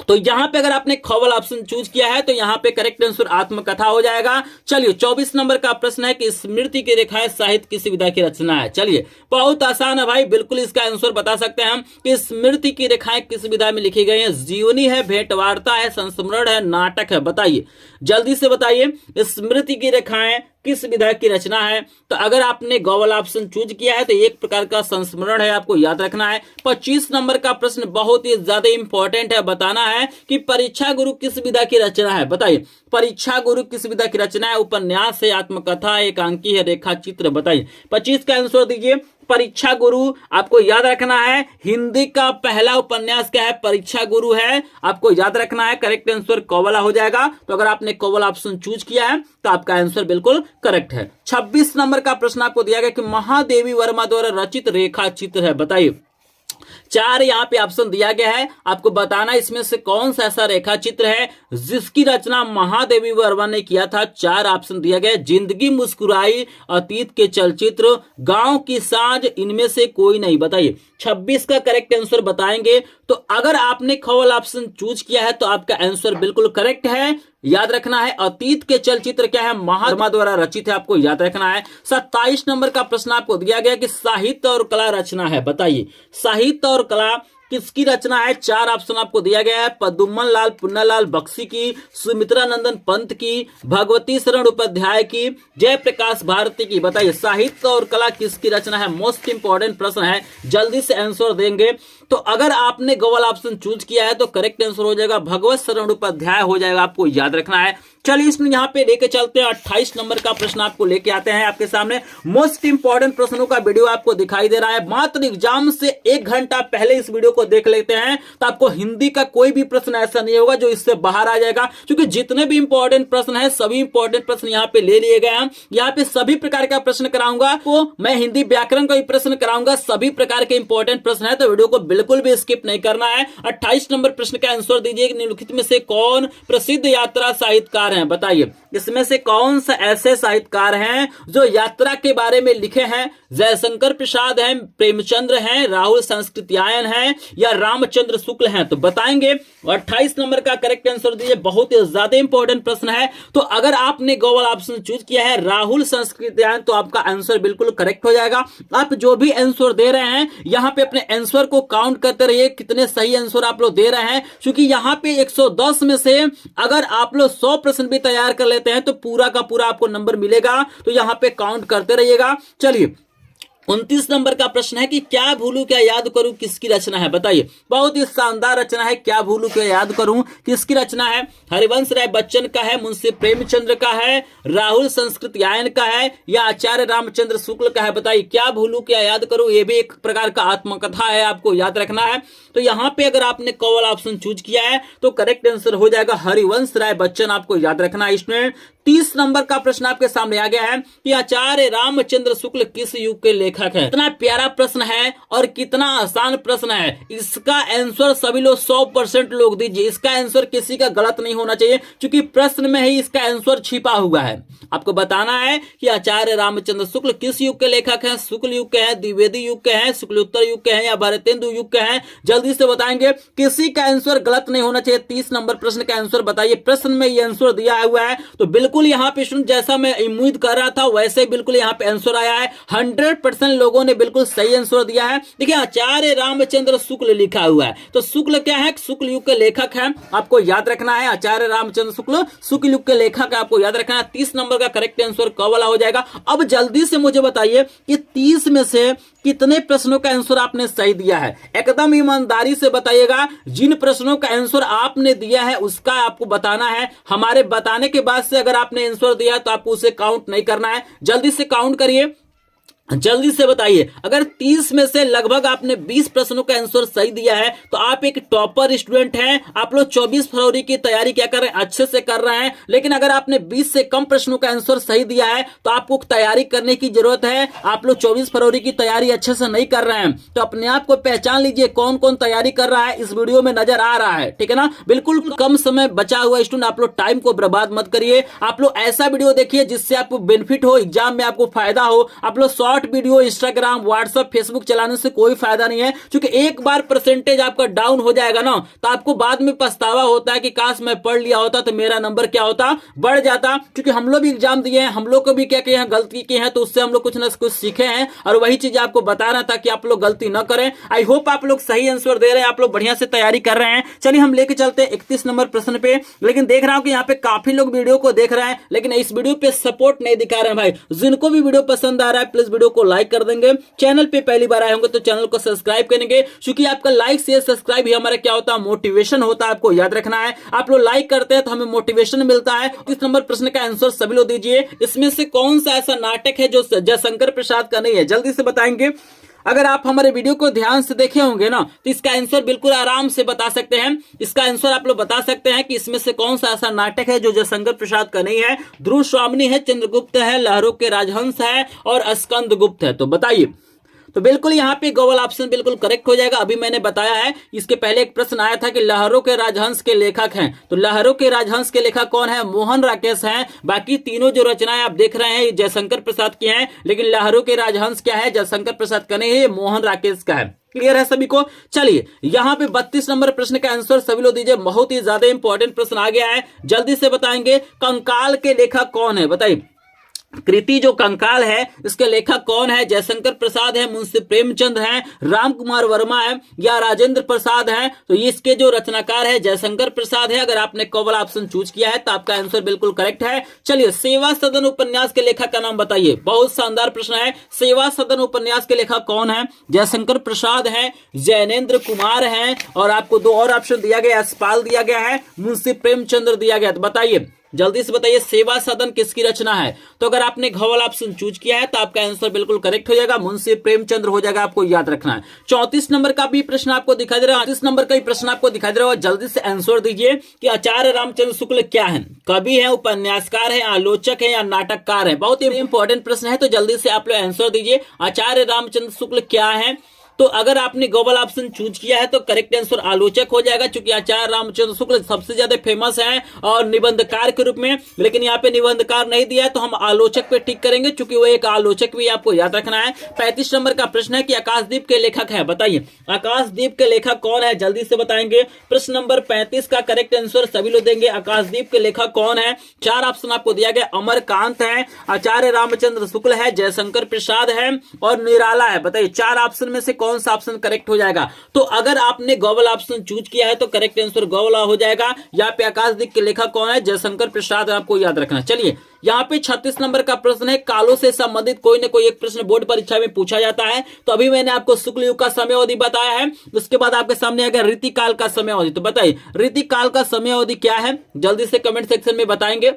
तो यहां पे अगर आपने ख वाला ऑप्शन चूज किया है तो यहां पे करेक्ट आंसर आत्मकथा हो जाएगा। चलिए 24 नंबर का प्रश्न है कि स्मृति की रेखाएं साहित्य किस विधा की रचना है। चलिए बहुत आसान है भाई, बिल्कुल इसका आंसर बता सकते हैं हम कि स्मृति की रेखाएं किस विधा में लिखी गई है। जीवनी है, भेंटवार्ता है, संस्मरण है, नाटक है। बताइए जल्दी से बताइए स्मृति की रेखाएं किस विधा की रचना है। तो अगर आपने ग वाला ऑप्शन चूज किया है तो एक प्रकार का संस्मरण है, आपको याद रखना है। 25 नंबर का प्रश्न बहुत ही ज्यादा इंपॉर्टेंट है, बताना है कि परीक्षा गुरु किस विधा की रचना है। बताइए परीक्षा गुरु किस विधा की रचना है? उपन्यास है, आत्मकथा है, एकांकी है, रेखा चित्र। बताइए 25 का आंसर दीजिए। परीक्षा गुरु आपको याद रखना है। हिंदी का पहला उपन्यास क्या है? परीक्षा गुरु है, आपको याद रखना है। करेक्ट आंसर क वाला हो जाएगा। तो अगर आपने क वाला ऑप्शन चूज किया है तो आपका आंसर बिल्कुल करेक्ट है। 26 नंबर का प्रश्न आपको दिया गया कि महादेवी वर्मा द्वारा रचित रेखा चित्र है। बताइए 4 यहाँ पे ऑप्शन दिया गया है, आपको बताना इसमें से कौन सा ऐसा रेखा चित्र है जिसकी रचना महादेवी वर्मा ने किया था। 4 ऑप्शन दिया गया, जिंदगी मुस्कुराई, अतीत के चलचित्र, गांव की सांझ, इनमें से कोई नहीं। बताइए 26 का करेक्ट आंसर बताएंगे। तो अगर आपने ख वाला ऑप्शन चूज किया है तो आपका आंसर बिल्कुल करेक्ट है। याद रखना है अतीत के चलचित्र क्या है? महात्मा द्वारा रचित है, आपको याद रखना है। 27 नंबर का प्रश्न आपको दिया गया कि साहित्य और कला रचना है। बताइए साहित्य और कला किसकी रचना है? 4 ऑप्शन आपको दिया गया है, पद्मन लाल पुन्नालाल बख्शी की, सुमित्रा नंदन पंत की, भगवती शरण उपाध्याय की, जयप्रकाश भारती की। बताइए साहित्य और कला किसकी रचना है? मोस्ट इंपॉर्टेंट प्रश्न है, जल्दी से आंसर देंगे। तो अगर आपने ग वाला ऑप्शन चूज किया है तो करेक्ट आंसर हो जाएगा भगवत शरण उपाध्याय हो जाएगा, आपको याद रखना है। चलिए इसमें यहाँ पे लेके चलते हैं 28 नंबर का प्रश्न आपको लेके आते हैं आपके सामने। मोस्ट इंपॉर्टेंट प्रश्नों का वीडियो आपको दिखाई दे रहा है। मात्र एग्जाम से 1 घंटा पहले इस वीडियो को देख लेते हैं तो आपको हिंदी का कोई भी प्रश्न ऐसा नहीं होगा जो इससे बाहर आ जाएगा, क्योंकि जितने भी इंपॉर्टेंट प्रश्न है सभी इंपॉर्टेंट प्रश्न यहाँ पे ले लिए गए हैं। यहाँ पे सभी प्रकार का प्रश्न कराऊंगा, तो मैं हिंदी व्याकरण का भी प्रश्न कराऊंगा, सभी प्रकार के इंपॉर्टेंट प्रश्न है। तो वीडियो को बिल्कुल भी स्किप नहीं करना है। 28 नंबर प्रश्न का आंसर दीजिए, निम्नलिखित में से कौन प्रसिद्ध यात्रा साहित्यकार हैं? बताइए इसमें से कौन सा ऐसे साहित्यकार हैं जो यात्रा के बारे में लिखे हैं? जयशंकर प्रसाद हैं, प्रेमचंद्र हैं, राहुल संस्कृत्यायन हैं या रामचंद्र शुक्ल हैं? तो बताएंगे। 28 नंबर का करेक्ट आंसर दीजिए, बहुत ही ज्यादा इंपॉर्टेंट प्रश्न है। तो अगर आपने गो वाला ऑप्शन चूज किया है राहुल संस्कृत्यायन, तो आपका आंसर बिल्कुल करेक्ट हो जाएगा। आप जो भी आंसर दे रहे हैं यहां पे अपने आंसर को काउंट करते रहिए, कितने सही आंसर आप लोग दे रहे हैं, क्योंकि यहां पे 110 में से अगर आप लोग 100 प्रश्न भी तैयार कर लेते हैं तो पूरा का पूरा आपको नंबर मिलेगा। तो यहां पे काउंट करते रहिएगा। चलिए 29 नंबर का प्रश्न है कि क्या भूलूं क्या याद करूं किसकी रचना है? बताइए, बहुत ही शानदार रचना है। क्या भूलूं क्या याद करूं किसकी रचना है? हरिवंश राय बच्चन का है, मुंशी प्रेमचंद्र का है, राहुल संस्कृत्यायन का है या आचार्य रामचंद्र शुक्ल का है? बताइए, क्या भूलूं क्या याद करूं, ये भी एक प्रकार का आत्मकथा है, आपको याद रखना है। तो यहां पे अगर आपने क वाला ऑप्शन चूज किया है तो करेक्ट आंसर हो जाएगा हरिवंश राय बच्चन, आपको याद रखना है। इसमें 30 नंबर का प्रश्न आपके सामने आ गया है कि आचार्य रामचंद्र शुक्ल किस युग के लेखक हैं? कितना प्यारा प्रश्न है और कितना आसान प्रश्न है। इसका आंसर सभी लोग 100% लोग दीजिए। इसका आंसर किसी का गलत नहीं होना चाहिए, क्योंकि प्रश्न में ही इसका आंसर छिपा हुआ है। आपको बताना है कि आचार्य रामचंद्र शुक्ल किस युग के लेखक हैं? शुक्ल युग के हैं, द्विवेदी युग के हैं, शुक्लोत्तर युग के हैं या भारतेंदु युग के हैं? जल्दी से बताएंगे, किसी का आंसर गलत नहीं होना चाहिए। 30 नंबर प्रश्न का आंसर बताइए। प्रश्न में ये आंसर दिया हुआ है, तो बिल्कुल यहाँ पे जैसा मैं उम्मीद कर रहा था वैसे बिल्कुल यहाँ पे आंसर आया है। 100% लोगों ने बिल्कुल सही आंसर दिया है। देखिए, आचार्य रामचंद्र शुक्ल लिखा हुआ है, तो शुक्ल क्या है? शुक्ल युग के लेखक है, आपको याद रखना है। आचार्य रामचंद्र शुक्ल युग के लेखक है, आपको याद रखना है। 30 नंबर का करेक्ट आंसर क वाला हो जाएगा। अब जल्दी से मुझे बताइए कि 30 में से कितने प्रश्नों का आंसर आपने सही दिया है? एकदम ईमानदारी से बताइएगा। जिन प्रश्नों का आंसर आपने दिया है उसका आपको बताना है। हमारे बताने के बाद से अगर आपने आंसर दिया तो आपको उसे काउंट नहीं करना है। जल्दी से काउंट करिए, जल्दी से बताइए। अगर 30 में से लगभग आपने 20 प्रश्नों का आंसर सही दिया है तो आप एक टॉपर स्टूडेंट हैं। आप लोग 24 फरवरी की तैयारी क्या कर रहे हैं? अच्छे से कर रहे हैं। लेकिन अगर आपने 20 से कम प्रश्नों का आंसर सही दिया है तो आपको तैयारी करने की जरूरत है। आप लोग 24 फरवरी की तैयारी अच्छे से नहीं कर रहे हैं, तो अपने आप को पहचान लीजिए कौन कौन तैयारी कर रहा है। इस वीडियो में नजर आ रहा है, ठीक है ना? बिल्कुल कम समय बचा हुआ स्टूडेंट, आप लोग टाइम को बर्बाद मत करिए। आप लोग ऐसा वीडियो देखिए जिससे आपको बेनिफिट हो, एग्जाम में आपको फायदा हो। आप लोग short video Instagram, WhatsApp, Facebook चलाने से कोई फायदा नहीं है, क्योंकि एक बार परसेंटेज आपका डाउन हो जाएगा ना तो आपको बाद में पछतावा होता है कि काश मैं पढ़ लिया होता तो मेरा नंबर क्या होता, बढ़ जाता। क्योंकि हम लोग भी एग्जाम दिए हैं, हम लोग को भी क्या किए हैं, गलती की है, तो उससे हम लोग कुछ ना कुछ सीखे हैं और वही चीज आपको बता रहा था कि आप लोग गलती न करें। आई होप आप लोग सही आंसर दे रहे हैं, आप लोग बढ़िया से तैयारी कर रहे हैं। चलिए हम लेके चलते हैं 31 नंबर प्रश्न पे। लेकिन देख रहा हूं कि यहाँ पे काफी लोग वीडियो को देख रहे हैं लेकिन इस वीडियो पे सपोर्ट नहीं दिखा रहे हैं। भाई, जिनको भी वीडियो पसंद आ रहा है प्लीज वीडियो को लाइक कर देंगे। चैनल पे पहली बार आए होंगे तो चैनल को सब्सक्राइब करेंगे, क्योंकि आपका लाइक शेयर सब्सक्राइब ही हमारा क्या होता है, मोटिवेशन होता है। आपको याद रखना है, आप लोग लाइक करते हैं तो हमें मोटिवेशन मिलता है। इस नंबर प्रश्न का आंसर सभी लोग दीजिए। इसमें से कौन सा ऐसा नाटक है जो जयशंकर प्रसाद का नहीं है? जल्दी से बताएंगे। अगर आप हमारे वीडियो को ध्यान से देखे होंगे ना तो इसका आंसर बिल्कुल आराम से बता सकते हैं। इसका आंसर आप लोग बता सकते हैं कि इसमें से कौन सा ऐसा नाटक है जो जयशंकर प्रसाद का नहीं है। ध्रुव स्वामिनी है, चंद्रगुप्त है, लहरों के राजहंस है और स्कंद गुप्त है। तो बताइए। तो बिल्कुल यहाँ पे गूगल ऑप्शन बिल्कुल करेक्ट हो जाएगा। अभी मैंने बताया है, इसके पहले एक प्रश्न आया था कि लहरों के राजहंस के लेखक हैं, तो लहरों के राजहंस के लेखक कौन है? मोहन राकेश हैं। बाकी तीनों जो रचनाएं आप देख रहे हैं ये जयशंकर प्रसाद की हैं, लेकिन लहरों के राजहंस क्या है? जयशंकर प्रसाद का नहीं है, मोहन राकेश का है। क्लियर है सभी को? चलिए यहाँ पे 32 नंबर प्रश्न का आंसर सभी लोग दीजिए। बहुत ही ज्यादा इंपॉर्टेंट प्रश्न आ गया है, जल्दी से बताएंगे। कंकाल के लेखक कौन है? बताइए। कृति जो कंकाल है इसके लेखक कौन है? जयशंकर प्रसाद है, मुंशी प्रेमचंद हैं, राम कुमार वर्मा है या राजेंद्र प्रसाद है? तो इसके जो रचनाकार है जयशंकर प्रसाद है। अगर आपने क वाला ऑप्शन चूज किया है तो आपका आंसर बिल्कुल करेक्ट है। चलिए, सेवा सदन उपन्यास के लेखक का नाम बताइए। बहुत शानदार प्रश्न है। सेवा सदन उपन्यास के लेखक कौन है? जयशंकर प्रसाद है, जैनेन्द्र कुमार है और आपको दो और ऑप्शन दिया गया, यशपाल दिया गया है, मुंशी प्रेमचंद्र दिया गया। तो बताइए, जल्दी से बताइए, सेवा सदन किसकी रचना है? तो अगर आपने घ वाला ऑप्शन चूज किया है तो आपका आंसर बिल्कुल करेक्ट हो जाएगा, मुंशी प्रेमचंद्र हो जाएगा। आपको याद रखना है। 34 नंबर का भी प्रश्न आपको दिखाई दे रहा है, 38 नंबर का भी प्रश्न आपको दिखाई दे रहा है। जल्दी से आंसर दीजिए कि आचार्य रामचंद्र शुक्ल क्या है? कवि है, उपन्यासकार है, आलोचक है या नाटककार है? बहुत ही इंपॉर्टेंट प्रश्न है, तो जल्दी से आप लोग आंसर दीजिए। आचार्य रामचंद्र शुक्ल क्या है? तो अगर आपने गो वाला ऑप्शन चूज किया है तो करेक्ट आंसर आलोचक हो जाएगा, क्योंकि आचार्य रामचंद्र शुक्ल सबसे ज्यादा फेमस है और निबंधकार के रूप में, लेकिन यहाँ पे निबंधकार नहीं दिया है तो हम आलोचक पे टिक करेंगे, क्योंकि वो एक आलोचक भी आपको याद रखना है। 35 नंबर का प्रश्न है कि आकाशदीप के लेखक है, बताइए आकाशदीप के लेखक कौन है, जल्दी से बताएंगे। प्रश्न नंबर 35 का करेक्ट आंसर सभी लोग देंगे। आकाशदीप के लेखक कौन है? 4 ऑप्शन आपको दिया गया, अमरकांत है, आचार्य रामचंद्र शुक्ल है, जयशंकर प्रसाद है और निराला है। बताइए 4 ऑप्शन में से कौन सा ऑप्शन करेक्ट हो जाएगा? तो अगर आपने गो वाला ऑप्शन चूज किया है तो करेक्ट आंसर गो वाला हो जाएगा। यहाँ पे आकाशदीप के लेखक कौन है? जयशंकर प्रसाद, आपको याद रखना। चलिए यहाँ पे 36 नंबर का प्रश्न है, कालों से संबंधित कोई ना कोई एक प्रश्न बोर्ड परीक्षा में पूछा जाता है। तो अभी मैंने आपको शुक्ल युग का समय अवधि बताया है, उसके बाद आपके सामने आ गया रीतिकाल का समय अवधि। तो बताइए रीतिकाल का समय अवधि क्या है, जल्दी से कमेंट सेक्शन में बताएंगे।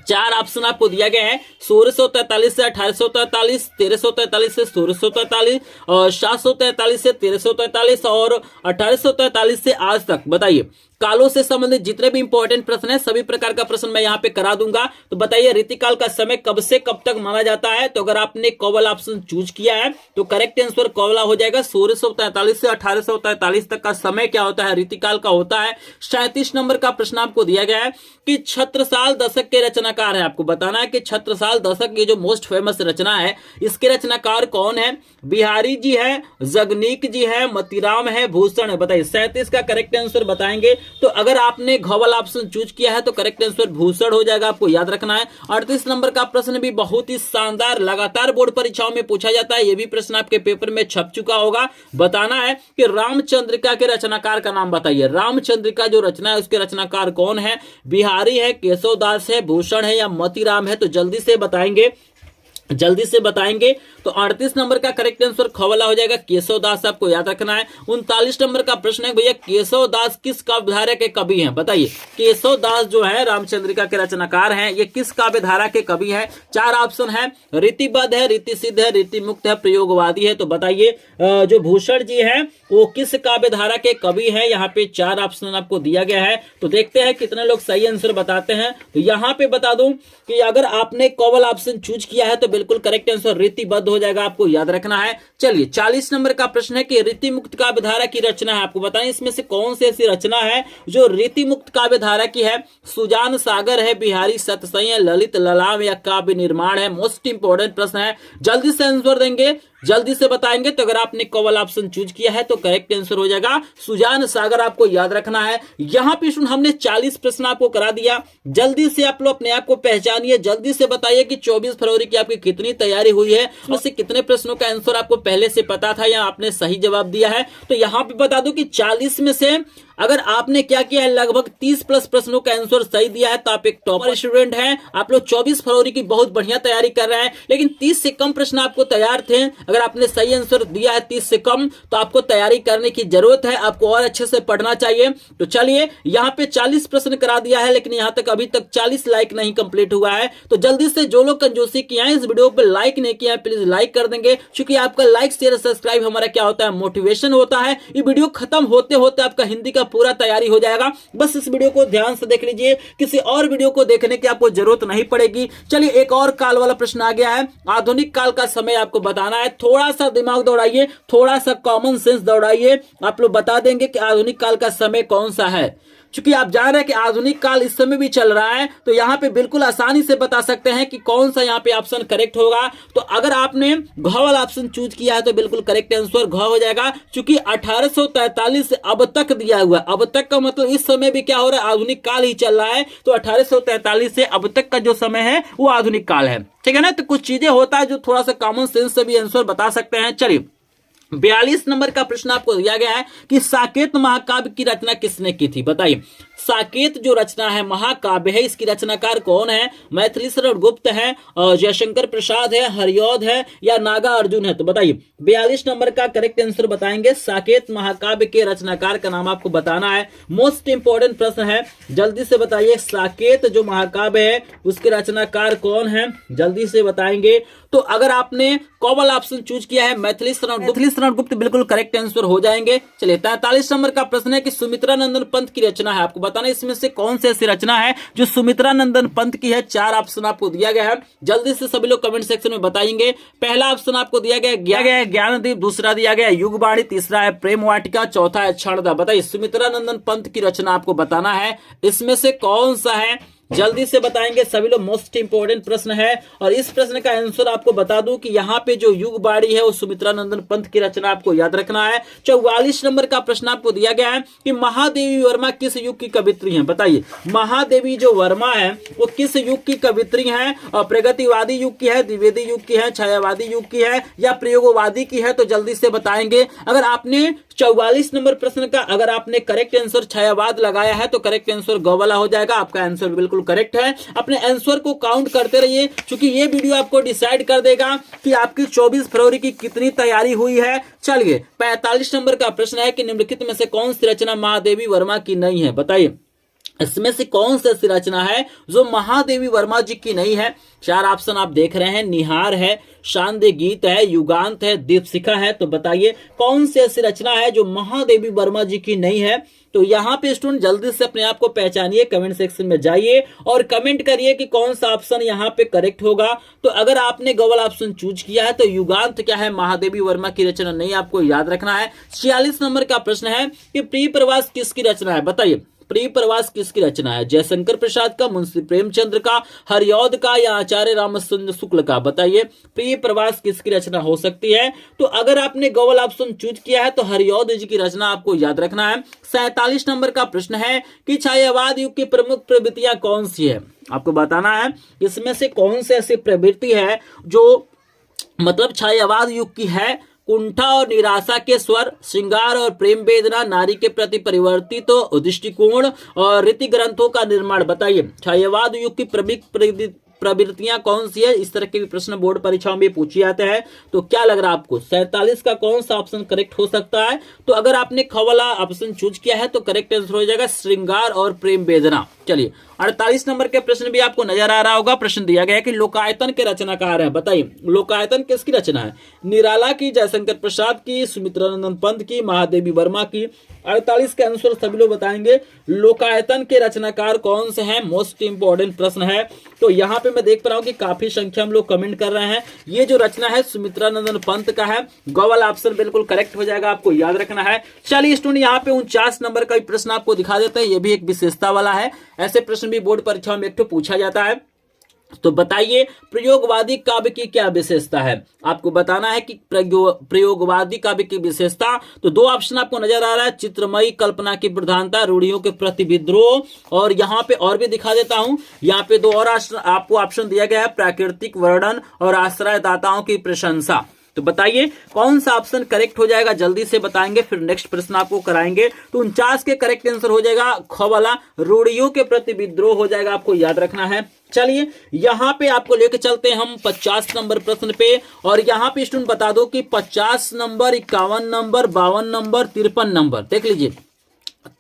4 ऑप्शन आपको दिया गया है, 1643 से 1843, 1343 से 1643 और 743 से 1343 और 1843 से आज तक। बताइए कालों से संबंधित जितने भी इंपॉर्टेंट प्रश्न है सभी प्रकार का प्रश्न मैं यहाँ पे करा दूंगा। तो बताइए रीतिकाल का समय कब से कब तक माना जाता है? तो अगर आपने कोवल ऑप्शन चूज किया है तो करेक्ट आंसर कोवला हो जाएगा। 1643 से 1843 तक का समय क्या होता है? रीतिकाल का होता है। 37 नंबर का प्रश्न आपको दिया गया है कि छत्रसाल दशक के रचनाकार है, आपको बताना है कि छत्रसाल दशक ये जो मोस्ट फेमस रचना है इसके रचनाकार कौन है? बिहारी जी है, जगनीक जी है, मतीराम है, भूषण है। बताइए 37 का करेक्ट आंसर बताएंगे। तो अगर आपने घोवल ऑप्शन चूज किया है तो करेक्ट आंसर भूषण हो जाएगा, आपको याद रखना है। 38 नंबर का प्रश्न भी बहुत ही शानदार, लगातार बोर्ड परीक्षाओं में पूछा जाता है, यह भी प्रश्न आपके पेपर में छप चुका होगा। बताना है कि रामचंद्रिका के रचनाकार का नाम बताइए। रामचंद्रिका जो रचना है उसके रचनाकार कौन है? बिहारी है, केशव दास है, भूषण है या मतीराम है? तो जल्दी से बताएंगे, जल्दी से बताएंगे। तो 38 नंबर का करेक्ट आंसर खवला हो जाएगा, केशव दास, आपको याद रखना है। 39 नंबर का प्रश्न है भैया केशव दास किस काव्य धारा के कवि हैं? बताइए केशव दास जो है रामचंद्रिका के रचनाकार हैं, ये किस काव्य धारा के कवि हैं? 4 ऑप्शन है, रीतिबद्ध है, रीति सिद्ध है, रीति मुक्त है, प्रयोगवादी है। तो बताइए जो भूषण जी है वो किस काव्य धारा के कवि है? यहाँ पे 4 ऑप्शन आपको दिया गया है। तो देखते हैं कितने लोग सही आंसर बताते हैं। तो यहाँ पे बता दूं कि अगर आपने कोवल ऑप्शन चूज किया है तो बिल्कुल करेक्ट आंसर रीतिबद्ध हो जाएगा, आपको याद रखना है। चलिए 40 नंबर का प्रश्न है कि रीति मुक्त काव्य धारा की रचना है, आपको बताएं इसमें से कौन सी ऐसी रचना है जो रीति मुक्त काव्य धारा की है? सुजान सागर है, बिहारी सतसई है, ललित ललाम या काव्य निर्माण है? मोस्ट इंपोर्टेंट प्रश्न है, जल्दी से आंसर देंगे, जल्दी से बताएंगे। तो अगर आपने कोवल ऑप्शन चूज किया है तो करेक्ट आंसर हो जाएगा सुजान सागर, आपको याद रखना है। यहां पे हमने 40 प्रश्न आपको करा दिया, जल्दी से आप लोग अपने आप को पहचानिए, जल्दी से बताइए कि 24 फरवरी की आपकी कितनी तैयारी हुई है, उसमें से कितने प्रश्नों का आंसर आपको पहले से पता था या आपने सही जवाब दिया है। तो यहां पे बता दूं कि 40 में से अगर आपने क्या किया है, लगभग 30 प्लस प्रश्नों का आंसर सही दिया है तो आप एक टॉपर स्टूडेंट हैं। आप लोग 24 फरवरी की बहुत बढ़िया तैयारी कर रहे हैं, लेकिन 30 से कम प्रश्न आपको तैयार थे। अगर आपने सही आंसर दिया है 30 से कम तो आपको तैयारी करने की जरूरत है, आपको और अच्छे से पढ़ना चाहिए। तो चलिए यहाँ पे 40 प्रश्न करा दिया है, लेकिन यहाँ तक अभी तक 40 लाइक नहीं कंप्लीट हुआ है। तो जल्दी से जो लोग कंजूसी किया है इस वीडियो पर लाइक नहीं किया है प्लीज लाइक कर देंगे, क्योंकि आपका लाइक शेयर सब्सक्राइब हमारा क्या होता है, मोटिवेशन होता है। ये वीडियो खत्म होते होते आपका हिंदी का पूरा तैयारी हो जाएगा। बस इस वीडियो को ध्यान से देख लीजिए, किसी और वीडियो को देखने की आपको जरूरत नहीं पड़ेगी। चलिए एक और काल वाला प्रश्न आ गया है, आधुनिक काल का समय आपको बताना है। थोड़ा सा दिमाग दौड़ाइए, थोड़ा सा कॉमन सेंस दौड़ाइए, आप लोग बता देंगे कि आधुनिक काल का समय कौन सा है। क्योंकि आप जान रहे हैं कि आधुनिक काल इस समय भी चल रहा है, तो यहाँ पे बिल्कुल आसानी से बता सकते हैं कि कौन सा यहाँ पे ऑप्शन करेक्ट होगा। तो अगर आपने घ वाला ऑप्शन चूज किया है तो बिल्कुल करेक्ट आंसर घ हो जाएगा, क्योंकि 1843 से अब तक दिया हुआ। अब तक का मतलब इस समय भी क्या हो रहा है, आधुनिक काल ही चल रहा है। तो 1843 से अब तक का जो समय है वो आधुनिक काल है, ठीक है ना। तो कुछ चीजें होता है जो थोड़ा सा कॉमन सेंस से भी आंसर बता सकते हैं। चलिए 42 नंबर का प्रश्न आपको दिया गया है कि साकेत महाकाव्य की रचना किसने की थी? बताइए साकेत जो रचना है महाकाव्य है, इसकी रचनाकार कौन है? मैथिली शरण गुप्त है, जयशंकर प्रसाद है, हरिऔध है या नागा अर्जुन है? तो बताइए 42 नंबर का करेक्ट आंसर बताएंगे। साकेत महाकाव्य के रचनाकार का नाम आपको बताना है, मोस्ट इंपोर्टेंट प्रश्न है, जल्दी से बताइए साकेत जो महाकाव्य है उसके रचनाकार कौन है, जल्दी से बताएंगे। तो अगर आपने कौन वाला ऑप्शन चूज किया है मैथिली शरण गुप्त बिल्कुल करेक्ट आंसर हो जाएंगे। चलिए 43 नंबर का प्रश्न है कि सुमित्रा नंदन पंत की रचना है, आपको बताना इसमें से कौन सी ऐसी रचना है जो सुमित्रा नंदन पंत की है। 4 ऑप्शन आपको दिया गया है, जल्दी से सभी लोग कमेंट सेक्शन में बताएंगे। पहला ऑप्शन आपको दिया गया है ज्ञानदीप, दूसरा दिया गया युगवाणी, तीसरा है प्रेम वाटिका, चौथा है क्षणदा। बताइए सुमित्रा नंदन पंत की रचना आपको बताना है, इसमें से कौन सा है, जल्दी से बताएंगे सभी लोग। मोस्ट इंपोर्टेंट प्रश्न है और इस प्रश्न का आंसर आपको बता दूं कि यहाँ पे जो युगवाणी है वो सुमित्रा नंदन पंत की रचना आपको याद रखना है। 44 नंबर का प्रश्न आपको दिया गया है कि महादेवी वर्मा किस युग की कवित्री हैं। बताइए महादेवी जो वर्मा है वो किस युग की कवित्री हैं, और प्रगतिवादी युग की है, द्विवेदी युग की है, छायावादी युग की है या प्रयोगवादी की है, तो जल्दी से बताएंगे। अगर आपने 44 नंबर प्रश्न का अगर आपने करेक्ट आंसर छायावाद लगाया है तो करेक्ट आंसर गौ वाला हो जाएगा, आपका आंसर बिल्कुल करेक्ट है। अपने आंसर को काउंट करते रहिए क्योंकि ये वीडियो आपको डिसाइड कर देगा कि आपकी 24 फरवरी की कितनी तैयारी हुई है। चलिए 45 नंबर का प्रश्न है कि निम्नलिखित में से कौन सी रचना महादेवी वर्मा की नहीं है। बताइए इसमें से कौन सी ऐसी रचना है जो महादेवी वर्मा जी की नहीं है। 4 ऑप्शन आप देख रहे हैं, निहार है, शांति गीत है, युगांत है, दीपशिखा है। तो बताइए कौन सी ऐसी रचना है जो महादेवी वर्मा जी की नहीं है। तो यहाँ पे स्टूडेंट जल्दी से अपने आप को पहचानिए, कमेंट सेक्शन में जाइए और कमेंट करिए कि कौन सा ऑप्शन यहाँ पे करेक्ट होगा। तो अगर आपने गलत ऑप्शन चूज किया है तो युगांत क्या है, महादेवी वर्मा की रचना नहीं, आपको याद रखना है। 46 नंबर का प्रश्न है कि प्रिय प्रवास किसकी रचना है। बताइए प्रिय प्रवास किसकी रचना है, जयशंकर प्रसाद का, मुंशी प्रेमचंद्र का, हरिऔध का या आचार्य रामचंद्र शुक्ल का। बताइए प्रिय प्रवास किसकी रचना हो सकती है। तो अगर आपने गलत ऑप्शन चूज किया है तो हरिऔध जी की रचना आपको याद रखना है। 47 नंबर का प्रश्न है कि छायावाद युग की प्रमुख प्रवृत्तियां कौन सी है, आपको बताना है इसमें से कौन सी ऐसी प्रवृत्ति है जो मतलब छायावाद युग की है। कुंठा और निराशा के स्वर, श्रृंगार और प्रेम वेदना, नारी के प्रति परिवर्तित तो दृष्टिकोण और रीति ग्रंथों का निर्माण। बताइए छायावाद युग की प्रमुख प्रवृत्तियां कौन सी है। इस तरह के भी प्रश्न बोर्ड परीक्षाओं में पूछे जाते हैं। तो क्या लग रहा है आपको 47 का कौन सा ऑप्शन करेक्ट हो सकता है। तो अगर आपने ख वाला ऑप्शन चूज किया है तो करेक्ट आंसर हो जाएगा श्रृंगार और प्रेम वेदना। चलिए 48 नंबर के प्रश्न भी आपको नजर आ रहा होगा। प्रश्न दिया गया है कि लोकायतन के रचनाकार है। बताइए लोकायतन किसकी रचना है, निराला की, जयशंकर प्रसाद की, सुमित्रा नंदन पंत की, महादेवी वर्मा की। 48 के आंसर सभी लोग बताएंगे। लोकायतन के रचनाकार कौन से हैं, मोस्ट इंपोर्टेंट प्रश्न है। तो यहाँ पे मैं देख पा रहा हूँ कि काफी संख्या में लोग कमेंट कर रहे हैं। ये जो रचना है सुमित्रा नंदन पंत का है, ग वाला ऑप्शन बिल्कुल करेक्ट हो जाएगा, आपको याद रखना है। चलिए स्टूडेंट यहाँ पे 49 नंबर का प्रश्न आपको दिखा देते हैं, ये भी एक विशेषता वाला है। ऐसे प्रश्न भी बोर्ड परीक्षाओं में एक तो पूछा जाता है। तो बताइए प्रयोगवादी काव्य की क्या विशेषता है, आपको बताना है कि प्रयोगवादी काव्य की विशेषता। तो 2 ऑप्शन आपको नजर आ रहा है, चित्रमयी कल्पना की प्रधानता, रूढ़ियों के प्रति विद्रोह, और यहाँ पे और भी दिखा देता हूं, यहाँ पे 2 और आपको ऑप्शन दिया गया है, प्राकृतिक वर्णन और आश्रयदाताओं की प्रशंसा। तो बताइए कौन सा ऑप्शन करेक्ट हो जाएगा, जल्दी से बताएंगे, फिर नेक्स्ट प्रश्न आपको कराएंगे। तो 49 के करेक्ट आंसर हो जाएगा ख वाला, रूढ़ियों के प्रति विद्रोह हो जाएगा, आपको याद रखना है। चलिए यहाँ पे आपको लेके चलते हैं हम 50 नंबर प्रश्न पे, और यहाँ पे स्टूडेंट बता दो कि 50 नंबर, 51 नंबर, 52 नंबर, 53 नंबर, देख लीजिए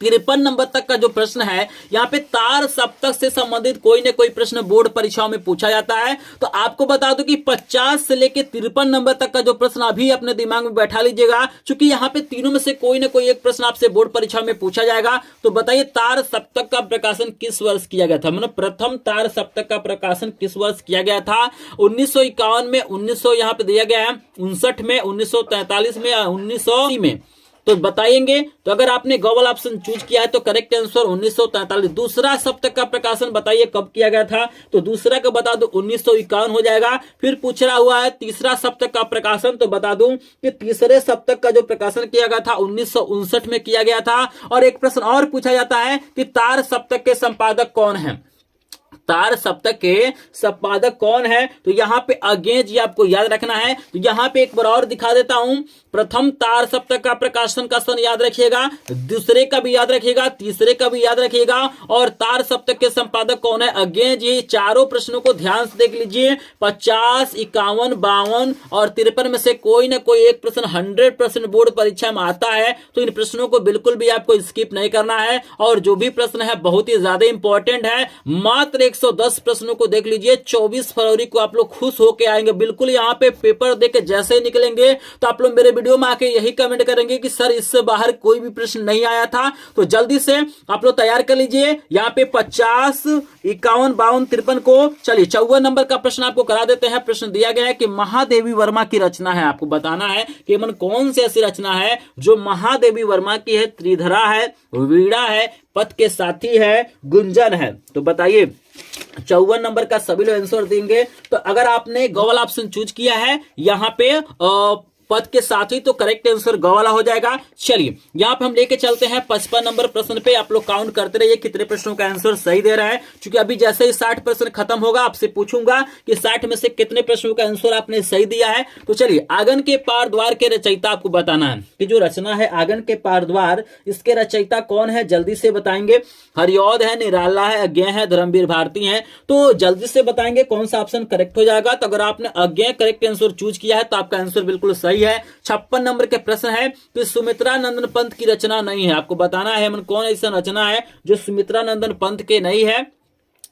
53 नंबर तक का जो प्रश्न है, यहाँ पे तार सप्तक से संबंधित कोई न कोई प्रश्न बोर्ड परीक्षाओं में पूछा जाता है। तो आपको बता दूं कि 50 से लेके 53 नंबर तक का जो प्रश्न अभी अपने दिमाग में बैठा लीजिएगा, क्योंकि यहाँ पे तीनों में से कोई न कोई एक प्रश्न आपसे बोर्ड परीक्षा में पूछा जाएगा। तो बताइए तार सप्तक का प्रकाशन किस वर्ष किया गया था, मतलब प्रथम तार सप्तक का प्रकाशन किस वर्ष किया गया था। 1951 में, 1900 यहाँ पे दिया गया है, 59 में, 1943 में, 1980 में। तो बताएंगे। तो अगर आपने गलत ऑप्शन चूज किया है तो करेक्ट आंसर 1943। दूसरा सप्तक का प्रकाशन बताइए कब किया गया था, तो दूसरा का बता दो 1951 हो जाएगा। फिर पूछ रहा हुआ है तीसरा सप्तक का प्रकाशन, तो बता दूं कि तीसरे सप्तक का जो प्रकाशन किया गया था 1959 में किया गया था। और एक प्रश्न और पूछा जाता है कि तार सप्तक के संपादक कौन है, तार सप्तक के संपादक कौन है। तो यहाँ पे अगेन जी आपको याद रखना है। तो यहाँ पे एक बार और दिखा देता हूं, प्रथम तार सप्तक का प्रकाशन का सन याद रखिएगा, दूसरे का भी याद रखिएगा, तीसरे का भी याद रखिएगा, और तार सप्तक के संपादक कौन है। अगेन जी चारों प्रश्नों को ध्यान से देख लीजिए। 50, 51, 52 और 53 में से कोई ना कोई एक प्रश्न 100% बोर्ड परीक्षा में आता है। तो इन प्रश्नों को बिल्कुल भी आपको स्किप नहीं करना है, और जो भी प्रश्न है बहुत ही ज्यादा इंपॉर्टेंट है। मात्र मात्र 110 प्रश्नों को देख लीजिए। 24 फरवरी को आप लोग खुश होके आएंगे। बिल्कुल यहाँ पे पेपर देके जैसे ही निकलेंगे तो आप लोग मेरे वीडियो में आके यही कमेंट करेंगे कि सर इससे बाहर कोई भी प्रश्न नहीं आया था। तो जल्दी से आप लोग तैयार कर लीजिए। यहाँ पे 50, 51, 52, 53 को चलिए 54 नंबर का प्रश्न आपको करा देते हैं। प्रश्न दिया गया है कि महादेवी वर्मा की रचना है। आपको बताना है कि मन कौन सी ऐसी रचना है जो महादेवी वर्मा की है। त्रिधरा है, वीणा है, पथ के साथी है, गुंजन है। तो बताइए 54 नंबर का सभी लोग आंसर देंगे। तो अगर आपने गॉगल ऑप्शन चूज किया है यहाँ पे पद के साथ ही तो करेक्ट आंसर ग वाला हो जाएगा। चलिए यहाँ पे हम लेके चलते हैं 55 नंबर प्रश्न पे। आप लोग काउंट करते रहिए कितने प्रश्नों का आंसर सही दे रहा है, क्योंकि अभी जैसे ही 60 प्रश्न खत्म होगा आपसे पूछूंगा कि 60 में से कितने प्रश्नों का आंसर आपने सही दिया है। तो चलिए, आंगन के पार द्वार के रचयिता आपको बताना है कि जो रचना है आंगन के पार द्वार, इसके रचयिता कौन है, जल्दी से बताएंगे। हरिऔध है, निराला है, अज्ञेय है, धर्मवीर भारती है। तो जल्दी से बताएंगे कौन सा ऑप्शन करेक्ट हो जाएगा। तो अगर आपने अज्ञेय करेक्ट आंसर चूज किया है तो आपका आंसर बिल्कुल सही है। 56 नंबर के प्रश्न है कि सुमित्रा नंदन पंत की रचना नहीं है। आपको बताना है मन कौन ऐसा रचना है जो सुमित्रा नंदन पंत के नहीं है।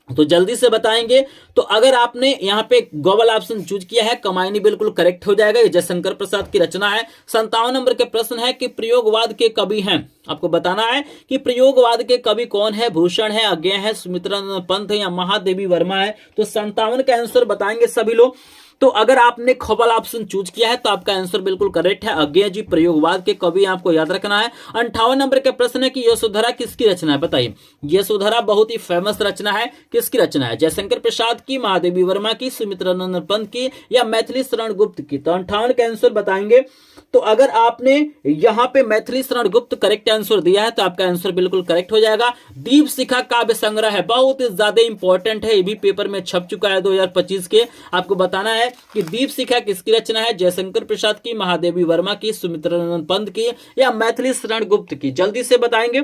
तो जल्दी से बताएंगे। तो अगर आपने यहाँ पे गॉगल ऑप्शन चूज किया है, कमायनी बिल्कुल करेक्ट हो जाएगा। ये जयशंकर प्रसाद की रचना है। 57 नंबर के प्रश्न है कि प्रयोगवाद के कवि हैं। आपको बताना है कि प्रयोगवाद के कवि कौन है। भूषण है, अज्ञेय है, सुमित्रा नंदन पंत है या महादेवी वर्मा है। तो 57 का आंसर बताएंगे सभी लोग। तो अगर आपने गॉगल ऑप्शन चूज किया है तो आपका आंसर बिल्कुल करेक्ट है। अज्ञेय जी प्रयोगवाद के कवि आपको याद रखना है। 58 नंबर के प्रश्न है कि यशोधरा किसकी रचना है। बताइए, यशोधरा बहुत ही फेमस रचना है। किसकी रचना है? जयशंकर प्रसाद की, महादेवी वर्मा की, सुमित्रा नंदन पंत की या मैथिली शरण गुप्त की। तो 58 का आंसर बताएंगे। तो अगर आपने यहाँ पे मैथिली शरण गुप्त करेक्ट आंसर दिया है तो आपका आंसर बिल्कुल करेक्ट हो जाएगा। दीप शिखा काव्य संग्रह है, बहुत ही ज्यादा इंपॉर्टेंट है। ये भी पेपर में छप चुका है 2025 के। आपको बताना है कि दीप शिखा किसकी रचना है। जयशंकर प्रसाद की, महादेवी वर्मा की, सुमित्रा नंदन पंत की या मैथिली शरण गुप्त की। जल्दी से बताएंगे।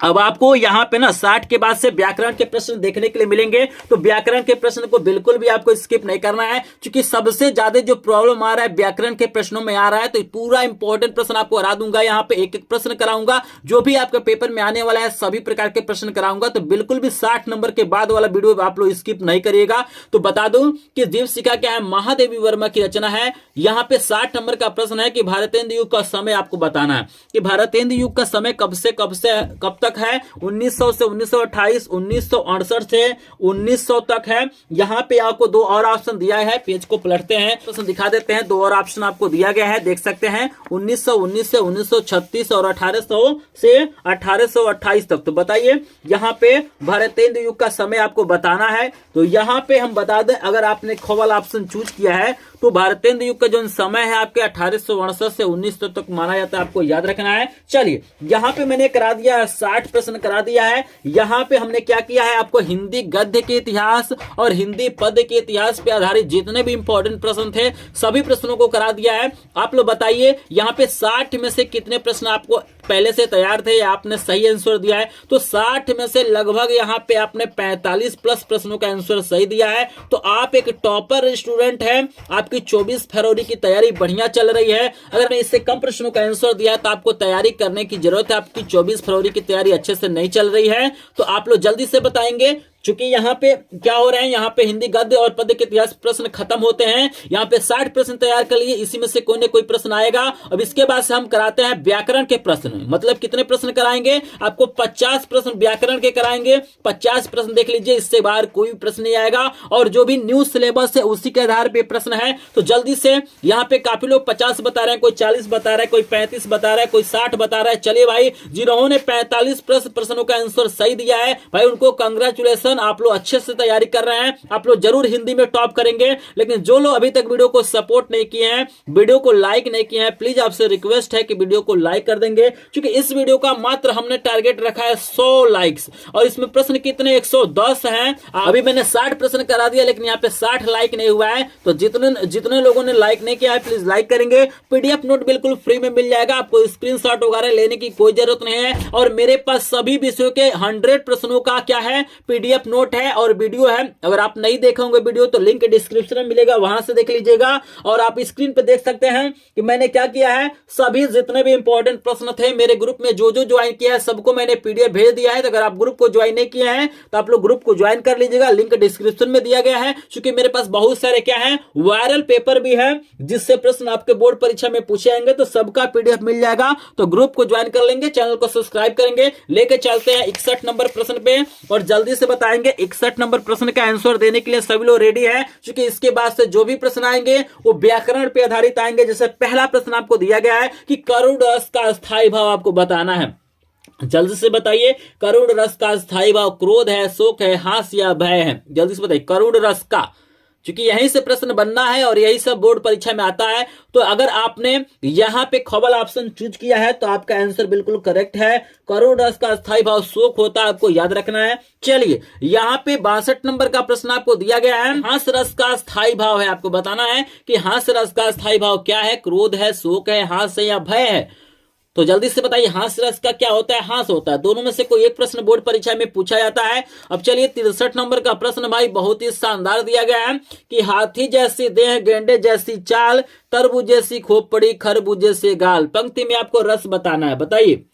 अब आपको यहाँ पे ना 60 के बाद से व्याकरण के प्रश्न देखने के लिए मिलेंगे। तो व्याकरण के प्रश्न को बिल्कुल भी आपको स्किप नहीं करना है, क्योंकि सबसे ज्यादा जो प्रॉब्लम आ रहा है व्याकरण के प्रश्नों में आ रहा है। तो पूरा इंपॉर्टेंट प्रश्न आपको हरा दूंगा। यहाँ पे एक एक प्रश्न कराऊंगा, जो भी आपके पेपर में आने वाला है सभी प्रकार के प्रश्न कराऊंगा। तो बिल्कुल भी 60 नंबर के बाद वाला वीडियो आप लोग स्किप नहीं करिएगा। तो बता दूं कि दीप शिखा क्या है, महादेवी वर्मा की रचना है। यहाँ पे 60 नंबर का प्रश्न है कि भारतेंदु युग का समय आपको बताना है कि भारतेंदु युग का समय कब से कब तक है। 1900 से 1928, 1968 से 1900 तक है। यहाँ पे आपको दो और ऑप्शन दिया है। पेज को पलटते हैं, प्रश्न दिखा देते हैं। दो और ऑप्शन आपको दिया गया है, देख सकते हैं। 1919 से 1936 और 1800 से 1828 तक। तो बताइए यहाँ पे भारतेंदु युग का समय आपको बताना है। तो यहाँ पे हम बता दें, अगर आपने गॉगल ऑप्शन चूज किया है तो भारतेंदु युग का जो समय है आपके 1868 से 1900 तक माना जाता है। आपको याद रखना है। चलिए, यहाँ पे मैंने करा दिया 60 प्रश्न करा दिया है। यहाँ पे हमने क्या किया है, आपको हिंदी गद्य के इतिहास और हिंदी पद्य के इतिहास पे आधारित जितने भी इंपॉर्टेंट प्रश्न थे सभी प्रश्नों को करा दिया है। आप लोग बताइए यहाँ पे 60 में से कितने प्रश्न आपको पहले से तैयार थे या आपने सही आंसर दिया है। तो 60 में से लगभग यहाँ पे आपने 45 प्लस प्रश्नों का आंसर सही दिया है। तो आप एक टॉपर स्टूडेंट हैं। आपकी 24 फरवरी की तैयारी बढ़िया चल रही है। अगर मैं इससे कम प्रश्नों का आंसर दिया तो आपको तैयारी करने की जरूरत है। आपकी 24 फरवरी की तैयारी अच्छे से नहीं चल रही है। तो आप लोग जल्दी से बताएंगे, चूंकि यहाँ पे क्या हो रहा है, यहाँ पे हिंदी गद्य और पद्य के इतिहास प्रश्न खत्म होते हैं। यहाँ पे 60 प्रश्न तैयार कर लिए, इसी में से कोई न कोई प्रश्न आएगा। अब इसके बाद से हम कराते हैं व्याकरण के प्रश्न। मतलब कितने प्रश्न कराएंगे, आपको 50 प्रश्न व्याकरण के कराएंगे। 50 प्रश्न देख लीजिए, इससे बाहर कोई भी प्रश्न नहीं आएगा। और जो भी न्यू सिलेबस है उसी के आधार पे प्रश्न है। तो जल्दी से, यहाँ पे काफी लोग 50 बता रहे हैं, कोई 40 बता रहा है, कोई 35 बता रहा है, कोई 60 बता रहा है। चलिए भाई, जिन्होंने 45 प्रश्नों का आंसर सही दिया है भाई, उनको कंग्रेचुलेशन। आप लोग अच्छे से तैयारी कर रहे हैं। आप लोग जरूर हिंदी में टॉप करेंगे। लेकिन जो लोग अभी तक वीडियो को सपोर्ट नहीं किए हैं, वीडियो को लाइक नहीं किए हैं, प्लीज आपसे रिक्वेस्ट है कि वीडियो को लाइक कर देंगे, क्योंकि इस वीडियो का मात्र हमने टारगेट रखा है 100 लाइक्स। और इसमें प्रश्न कितने, 110 हैं। अभी मैंने 60 प्रश्न करा दिया, लेकिन यहाँ पे 60 लाइक नहीं हुआ है। तो जितने लोगों ने लाइक नहीं किया है प्लीज लाइक करेंगे। पीडीएफ नोट बिल्कुल फ्री में मिल जाएगा, आपको स्क्रीनशॉट वगैरह लेने की कोई जरूरत नहीं है। और मेरे पास सभी विषयों के 100 प्रश्नों का क्या है, पीडीएफ PDF नोट है और वीडियो है। अगर आप नहीं देखे होंगे वीडियो तो लिंक डिस्क्रिप्शन में मिलेगा, वहां से देख लीजिएगा। और आप स्क्रीन पे देख सकते हैं कि मैंने क्या किया है, सभी जितने भी इंपॉर्टेंट प्रश्न थे मेरे ग्रुप में जो ज्वाइन किया है सबको मैंने PDF भेज दिया है। तो अगर आप ग्रुप को ज्वाइन नहीं किए हैं तो आप लोग ग्रुप को ज्वाइन कर लीजिएगा, लिंक डिस्क्रिप्शन में दिया गया है। क्योंकि मेरे पास बहुत सारे क्या है, वायरल पेपर भी है जिससे प्रश्न आपके बोर्ड परीक्षा में पूछे जाएंगे, तो सबका PDF मिल जाएगा। तो ग्रुप को ज्वाइन कर लेंगे, चैनल को सब्सक्राइब करेंगे। लेके चलते हैं 61 नंबर प्रश्न पे और जल्दी से बताएंगे 61 नंबर प्रश्न का आंसर देने के लिए सभी लोग रेडी है। क्योंकि इसके बाद से जो भी प्रश्न आएंगे वो व्याकरण पे आधारित आएंगे। जैसे पहला प्रश्न आपको दिया गया है कि करुण रस का स्थायी भाव आपको बताना है। जल्दी से बताइए, करुण रस का स्थायी भाव क्रोध है, शोक है, हास्य या भय है। जल्दी से बताइए करुण रस का, क्योंकि यहीं से प्रश्न बनना है और यही सब बोर्ड परीक्षा में आता है। तो अगर आपने यहां पे खबल ऑप्शन चूज किया है तो आपका आंसर बिल्कुल करेक्ट है। करुण रस का स्थायी भाव शोक होता है, आपको याद रखना है। चलिए यहाँ पे 62 नंबर का प्रश्न आपको दिया गया है, हास्य रस का स्थायी भाव है। आपको बताना है कि हास्य रस का स्थायी भाव क्या है, क्रोध है, शोक है, हास्य या भय है। तो जल्दी से बताइए हास्य रस का क्या होता है, हास होता है। दोनों में से कोई एक प्रश्न बोर्ड परीक्षा में पूछा जाता है। अब चलिए 63 नंबर का प्रश्न भाई बहुत ही शानदार दिया गया है कि हाथी जैसी देह, गेंडे जैसी चाल, तरबूज जैसी खोपड़ी, खरबूजे से गाल। पंक्ति में आपको रस बताना है, बताइए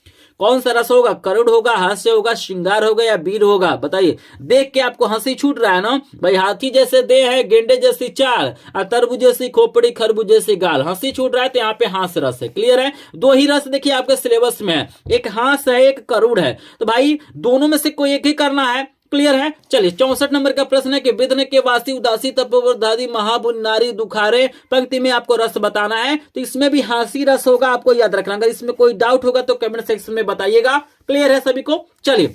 कौन सा रस होगा, करुण होगा, हास्य होगा, श्रृंगार होगा या वीर होगा। बताइए, देख के आपको हंसी छूट रहा है ना भाई। हाथी जैसे देह है, गेंडे जैसी चाल और तरबूज जैसी खोपड़ी, खरबूज जैसी गाल। हंसी छूट रहा है तो यहाँ पे हास रस है। क्लियर है, दो ही रस देखिए आपके सिलेबस में है, एक हास है एक करुण है। तो भाई दोनों में से कोई एक ही करना है। क्लियर है। चलिए 64 नंबर का प्रश्न है कि विद्न के वासी उदासी तपोवरदादी महाबुन नारी दुखारे। पंक्ति में आपको रस बताना है। तो इसमें भी हासी रस होगा, आपको याद रखना। अगर इसमें कोई डाउट होगा तो कमेंट सेक्शन में बताइएगा। क्लियर है सभी को। चलिए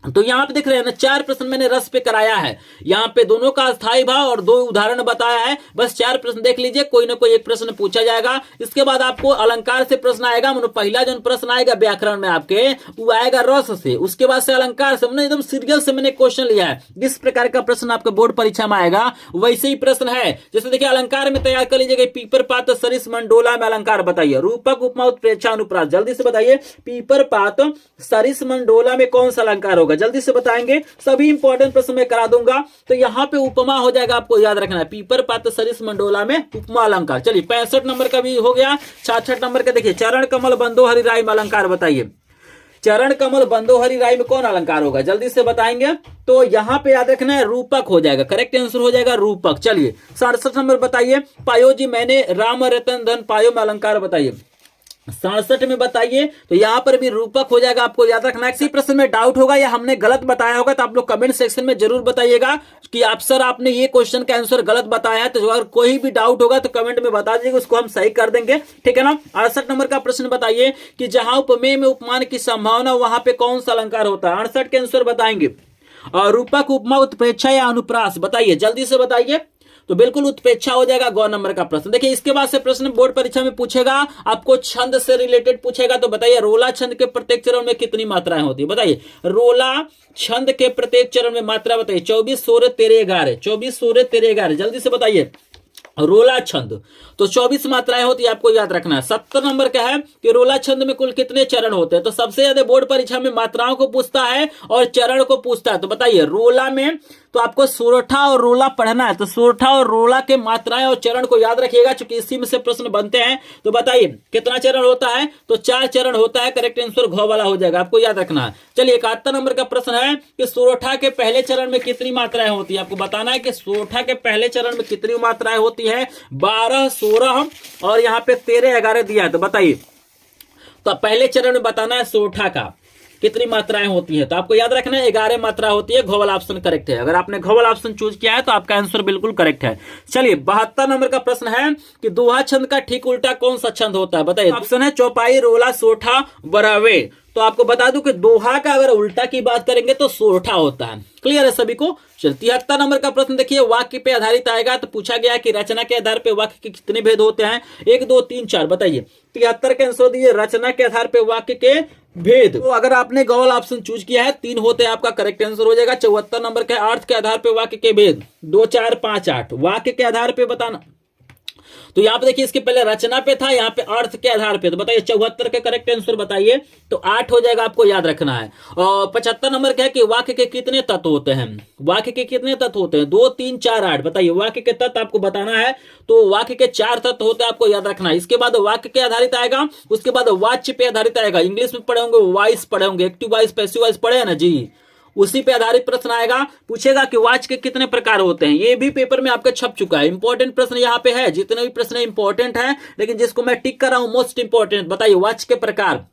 तो यहाँ पे देख रहे हैं ना, 4 प्रश्न मैंने रस पे कराया है। यहाँ पे दोनों का स्थायी भाव और 2 उदाहरण बताया है। बस 4 प्रश्न देख लीजिए, कोई ना कोई एक प्रश्न पूछा जाएगा। इसके बाद आपको अलंकार से प्रश्न आएगा। मतलब पहला जो प्रश्न आएगा व्याकरण में आपके वो आएगा रस से, उसके बाद से अलंकार से। एकदम सीरियल से मैंने क्वेश्चन लिया है। जिस प्रकार का प्रश्न आपके बोर्ड परीक्षा में आएगा वैसे ही प्रश्न है। जैसे देखिए अलंकार में तैयार कर लीजिएगा, पीपर पात सरिस मंडोला में अलंकार बताइए। रूपक उपमा उत्प्रेक्षा अनुप्रास। जल्दी से बताइए पीपर पात सरिस मंडोला में कौन सा अलंकार होगा, जल्दी से बताएंगे। सभी इंपॉर्टेंट प्रश्न मैं करा दूंगा। तो यहां पे उपमा हो जाएगा, आपको याद रखना है। पीपर पात सरिस मंडोला में उपमा अलंकार। चलिए 65 नंबर का भी हो गया। 66 नंबर का देखिए, चरण कमल बंदो हरि राय में अलंकार बताइए। चरण कमल बंदो हरि राय में कौन अलंकार होगा, जल्दी से बताएंगे। तो यहां पे याद रखना है रूपक हो जाएगा, करेक्ट आंसर हो जाएगा रूपक। चलिए 67 नंबर बताइए, पायो जी मैंने राम रतन धन पायो में अलंकार बताइए। 67 में बताइए। तो यहां पर भी रूपक हो जाएगा, आपको याद रखना है। किसी प्रश्न में डाउट होगा या हमने गलत बताया होगा तो आप लोग कमेंट सेक्शन में जरूर बताइएगा कि आप सर आपने ये क्वेश्चन का आंसर गलत बताया है। तो अगर कोई भी डाउट होगा तो कमेंट में बता दीजिएगा, उसको हम सही कर देंगे। ठीक है ना। 68 नंबर का प्रश्न बताइए कि जहां उपमेय में उपमान की संभावना वहां पे कौन सा अलंकार होता है। 68 के आंसर बताएंगे। और रूपक उपमा उत्प्रेक्षा या अनुप्रास बताइए, जल्दी से बताइए। तो बिल्कुल उत्प्रेक्षा हो जाएगा। 9 नंबर का प्रश्न देखिए, इसके बाद से प्रश्न बोर्ड परीक्षा में पूछेगा, आपको छंद से रिलेटेड पूछेगा। तो बताइए रोला छंद के प्रत्येक चरण में कितनी मात्राएं होती है, बताइए रोला छंद के प्रत्येक चरण में मात्रा बताइए। 24 16 13 11, 24 16 13 11, जल्दी से बताइए। रोला छंद तो 24 मात्राएं होती है, आपको याद रखना है। 70 नंबर का है कि रोला छंद में कुल कितने चरण होते हैं। तो सबसे ज्यादा बोर्ड परीक्षा में मात्राओं को पूछता है और चरण को पूछता है। तो बताइए रोला में तो आपको सोरठा और रोला पढ़ना है। तो सोरठा और रोला के मात्राएं और चरण को याद रखिएगा, क्योंकि इसी में से प्रश्न बनते हैं। तो बताइए कितना चरण होता है। तो 4 चरण होता है, करेक्ट आंसर घ वाला हो जाएगा, आपको याद रखना है। चलिए 71 नंबर का प्रश्न है कि सोरठा के पहले चरण में कितनी मात्राएं होती है। आपको बताना है कि सोरठा के पहले चरण में कितनी मात्राएं होती है। 12 16 और यहाँ पे 13 11 दिया है। तो बताइए तो पहले चरण में बताना है सोरठा का कितनी मात्राएं होती है। तो आपको याद रखना है 11 मात्रा होती है। घ वाला ऑप्शन करेक्ट है। अगर आपने घ वाला ऑप्शन चूज किया है तो आपका आंसर बिल्कुल करेक्ट है। चलिए 72 नंबर का प्रश्न है कि दोहा छंद का ठीक उल्टा कौन सा छंद होता है, बताइए। ऑप्शन है चौपाई, रोला, सोठा, बरावे। तो आपको बता दूं कि दोहा का अगर उल्टा की बात करेंगे तो सोठा होता है। क्लियर है सभी को। चल 73 नंबर का प्रश्न देखिए, वाक्य पे आधारित आएगा। तो पूछा गया कि रचना के आधार पे वाक्य के कितने भेद होते हैं। 1 2 3 4 बताइए। 73 के आंसर दिए रचना के आधार पे वाक्य के भेद। तो अगर आपने गौल ऑप्शन चूज किया है 3 होते हैं, आपका करेक्ट आंसर हो जाएगा। 74 नंबर के अर्थ के आधार पे वाक्य के भेद 2 4 5 8 वाक्य के आधार पे बताना। तो यहाँ पे देखिए इसके पहले रचना पे था, यहाँ पे अर्थ के आधार पे। तो बताइए 74 के करेक्ट आंसर बताइए। तो 8 हो जाएगा, आपको याद रखना है। और 75 नंबर क्या है कि वाक्य के कितने तत्व होते हैं? वाक्य के कितने तत्व होते हैं? 2 3 4 8। बताइए वाक्य के तत्व आपको बताना है। तो वाक्य के 4 तत्व होते हैं, आपको याद रखना है। इसके बाद वाक्य के आधारित आएगा, उसके बाद वाच्य पे आधारित आएगा। इंग्लिश में पढ़े होंगे वॉइस पढ़े होंगे, एक्टिव वॉइस पैसिव वॉइस पढ़े हैं ना जी, उसी पे आधारित प्रश्न आएगा। पूछेगा कि वाच्य के कितने प्रकार होते हैं, ये भी पेपर में आपका छप चुका है। इंपॉर्टेंट प्रश्न यहाँ पे है, जितने भी प्रश्न इंपॉर्टेंट है, लेकिन जिसको मैं टिक कर रहा हूं मोस्ट इंपॉर्टेंट। बताइए वाच्य के प्रकार।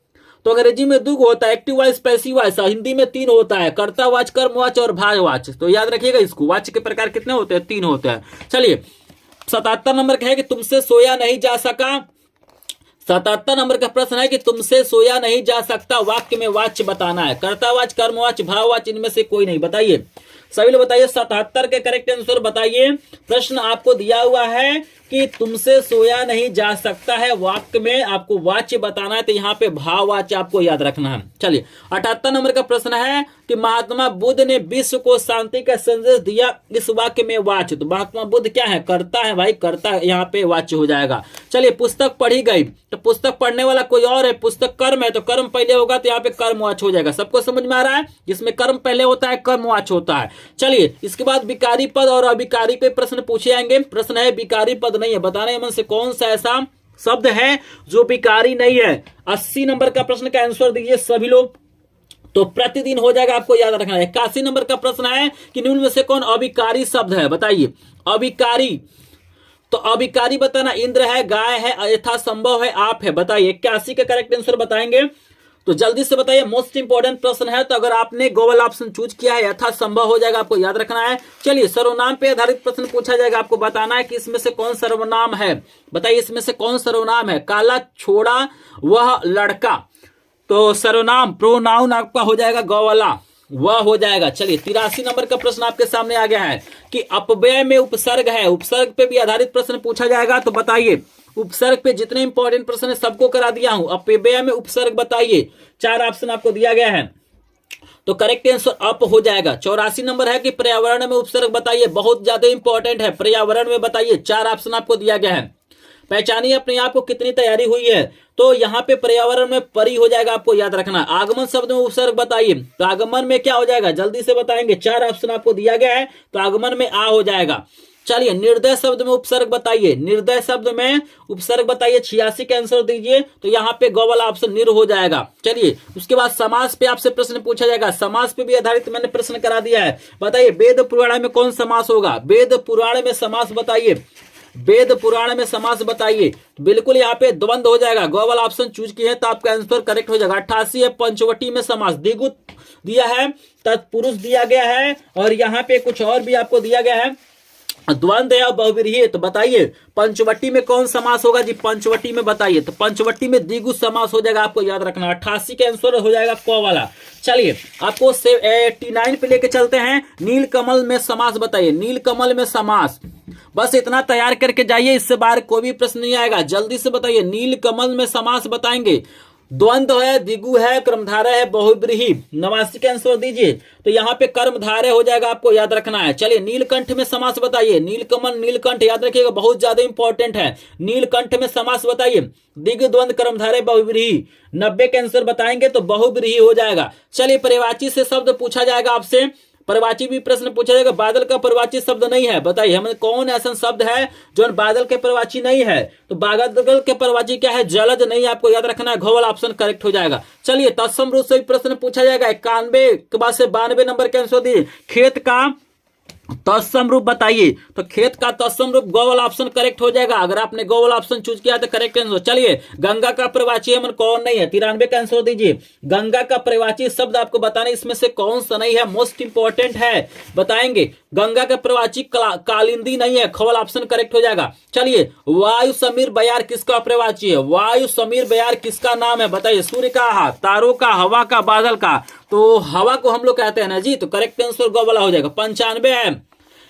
तो अंग्रेजी में 2 होता है, active voice passive voice. Hindi में 3 होता है, कर्तावाच, कर्मवाच और भाववाच। तो याद रखिएगा इसको, वाच्य के प्रकार कितने होते हैं? 3 होते हैं। चलिए 77 नंबर का है कि तुमसे सोया नहीं जा सका। 77 नंबर का प्रश्न है कि तुमसे सोया नहीं जा सकता, वाक्य में वाच्य बताना है। कर्तावाच, कर्मवाच, भाववाच, इनमें से कोई नहीं। बताइए सभी लोग बताइए 77 के करेक्ट आंसर बताइए। प्रश्न आपको दिया हुआ है कि तुमसे सोया नहीं जा सकता है, वाक्य में आपको वाच्य बताना है। तो यहाँ पे भाववाच्य आपको याद रखना है। चलिए 78 नंबर का प्रश्न है कि महात्मा बुद्ध ने विश्व को शांति का संदेश दिया, इस वाक्य में वाच्य। तो महात्मा बुद्ध क्या है? कर्ता है भाई, कर्ता यहाँ पे वाच्य हो जाएगा। चलिए पुस्तक पढ़ी गई, तो पुस्तक पढ़ने वाला कोई और है, पुस्तक कर्म है, तो कर्म पहले होगा, तो यहाँ पे कर्मवाच्य हो जाएगा। सबको समझ में आ रहा है? जिसमें कर्म पहले होता है कर्मवाच्य होता है। चलिए इसके बाद विकारी पद और अविकारी पे प्रश्न पूछे जाएंगे। प्रश्न है विकारी पद नहीं है, बताने मन से कौन सा ऐसा शब्द है जो विकारी नहीं है। 80 नंबर का प्रश्न का आंसर दीजिए सभी लोग। तो प्रतिदिन हो जाएगा, आपको याद रखना है। 81 नंबर का प्रश्न है कि निम्न में से कौन अविकारी शब्द है? बताइए अविकारी। तो अविकारी बताना, इंद्र है, गाय है, यथा संभव है, आप है। बताइए 81 का करेक्ट आंसर बताएंगे तो जल्दी से बताइए। मोस्ट इंपोर्टेंट प्रश्न है, तो अगर आपने गोवल ऑप्शन चूज किया है यथा संभव हो जाएगा, आपको याद रखना है। चलिए सर्वनाम पे आधारित प्रश्न पूछा जाएगा, आपको बताना है कि इसमें से कौन सर्वनाम है। बताइए इसमें से कौन सर्वनाम है? काला छोड़ा वह लड़का। तो सर्वनाम प्रोनाउन आपका हो जाएगा गौवाला, वह हो जाएगा। चलिए 83 नंबर का प्रश्न आपके सामने आ गया है कि अपव्यय में उपसर्ग है, उपसर्ग पे भी आधारित प्रश्न पूछा जाएगा। तो बताइए उपसर्ग पे जितने इंपॉर्टेंट प्रश्न है सबको करा दिया हूं। अपव्यय में उपसर्ग बताइए, 4 ऑप्शन आपको दिया गया है। तो करेक्ट आंसर अप हो जाएगा। 84 नंबर है कि पर्यावरण में उपसर्ग बताइए, बहुत ज्यादा इंपॉर्टेंट है। पर्यावरण में बताइए, 4 ऑप्शन आपको दिया गया है। पहचानिए अपने आप को कितनी तैयारी हुई है। तो यहाँ पे पर्यावरण में परी हो जाएगा, आपको याद रखना। आगमन शब्द में उपसर्ग बताइए, तो आगमन में क्या हो जाएगा? जल्दी से बताएंगे, 4 ऑप्शन आपको दिया गया है। तो आगमन में आ हो जाएगा। चलिए निर्दय शब्द में उपसर्ग बताइए, निर्दय शब्द में उपसर्ग बताइए, 86 का आंसर दीजिए। तो यहाँ पे गौ वाला ऑप्शन निर हो जाएगा। चलिए उसके बाद समास पे आपसे प्रश्न पूछा जाएगा, समास पे भी आधारित मैंने प्रश्न करा दिया है। बताइए वेद पुराण में कौन समास होगा? वेद पुराण में समास बताइए, वेद पुराण में समास बताइए। बिल्कुल यहाँ पे द्वंद्व हो जाएगा, गौ वाला ऑप्शन चूज किए हैं तो आपका आंसर करेक्ट हो जाएगा। 88 है पंचवटी में समास, द्विगुत दिया है, तत्पुरुष दिया गया है, और यहाँ पे कुछ और भी आपको दिया गया है, द्वंद्व है और बहुव्रीहि। तो बताइए पंचवटी में कौन समास होगा जी? पंचवटी में बताइए। तो पंचवटी में द्विगुत समास हो जाएगा, आपको याद रखना। 88 के आंसर हो जाएगा क वाला। चलिए आपको 89 पे लेके चलते हैं। नीलकमल में समास बताइए, नीलकमल में समास। बस इतना तैयार करके जाइए, इससे बाहर कोई भी प्रश्न नहीं आएगा। जल्दी से बताइए नीलकमल में समास बताएंगे। द्वंद्व है, द्विगु है, कर्मधारय है, बहुव्रीहि। 89 के आंसर दीजिए। तो यहाँ पे कर्मधारय हो जाएगा, आपको याद रखना है। चलिए नीलकंठ में समास बताइए, नीलकमल नीलकंठ याद रखिएगा, बहुत ज्यादा इंपॉर्टेंट है। नीलकंठ में समास बताइए, द्विगु द्वंद्व कर्मधारय बहुव्रीहि। 90 के आंसर बताएंगे तो बहुव्रीहि हो जाएगा। चलिए पर्यायवाची से शब्द पूछा जाएगा आपसे, परवाची भी प्रश्न पूछा जाएगा। बादल का परवाची शब्द नहीं है, बताइए हमें कौन ऐसा शब्द है जो बादल के परवाची नहीं है? तो बादल के परवाची क्या है? जलज नहीं, आपको याद रखना है। घ वाला ऑप्शन करेक्ट हो जाएगा। चलिए तत्सम रूप से प्रश्न पूछा जाएगा। 91 के बाद से 92 नंबर के आंसर दिए। खेत का तत्सम रूप बताइए। तो खेत का तत्सम रूप गौ वाला ऑप्शन करेक्ट हो जाएगा। अगर आपने गौ वाला ऑप्शन चूज किया तो करेक्ट आंसर। चलिए गंगा का प्रवाची मन कौन नहीं है? 93 का आंसर दीजिए। गंगा का प्रवाची शब्द आपको बताने, इसमें से कौन सा नहीं है? मोस्ट इंपॉर्टेंट है, बताएंगे। गंगा का प्रवाची कालिंदी नहीं है, ख वाला ऑप्शन करेक्ट हो जाएगा। चलिए वायु समीर बयार किसका प्रवाची है? वायु समीर बयार किसका नाम है? बताइए सूर्य का, तारों का, हवा का, बादल का? तो हवा को हम लोग कहते हैं ना जी। तो करेक्ट आंसर गौ वाला हो जाएगा। 95 है,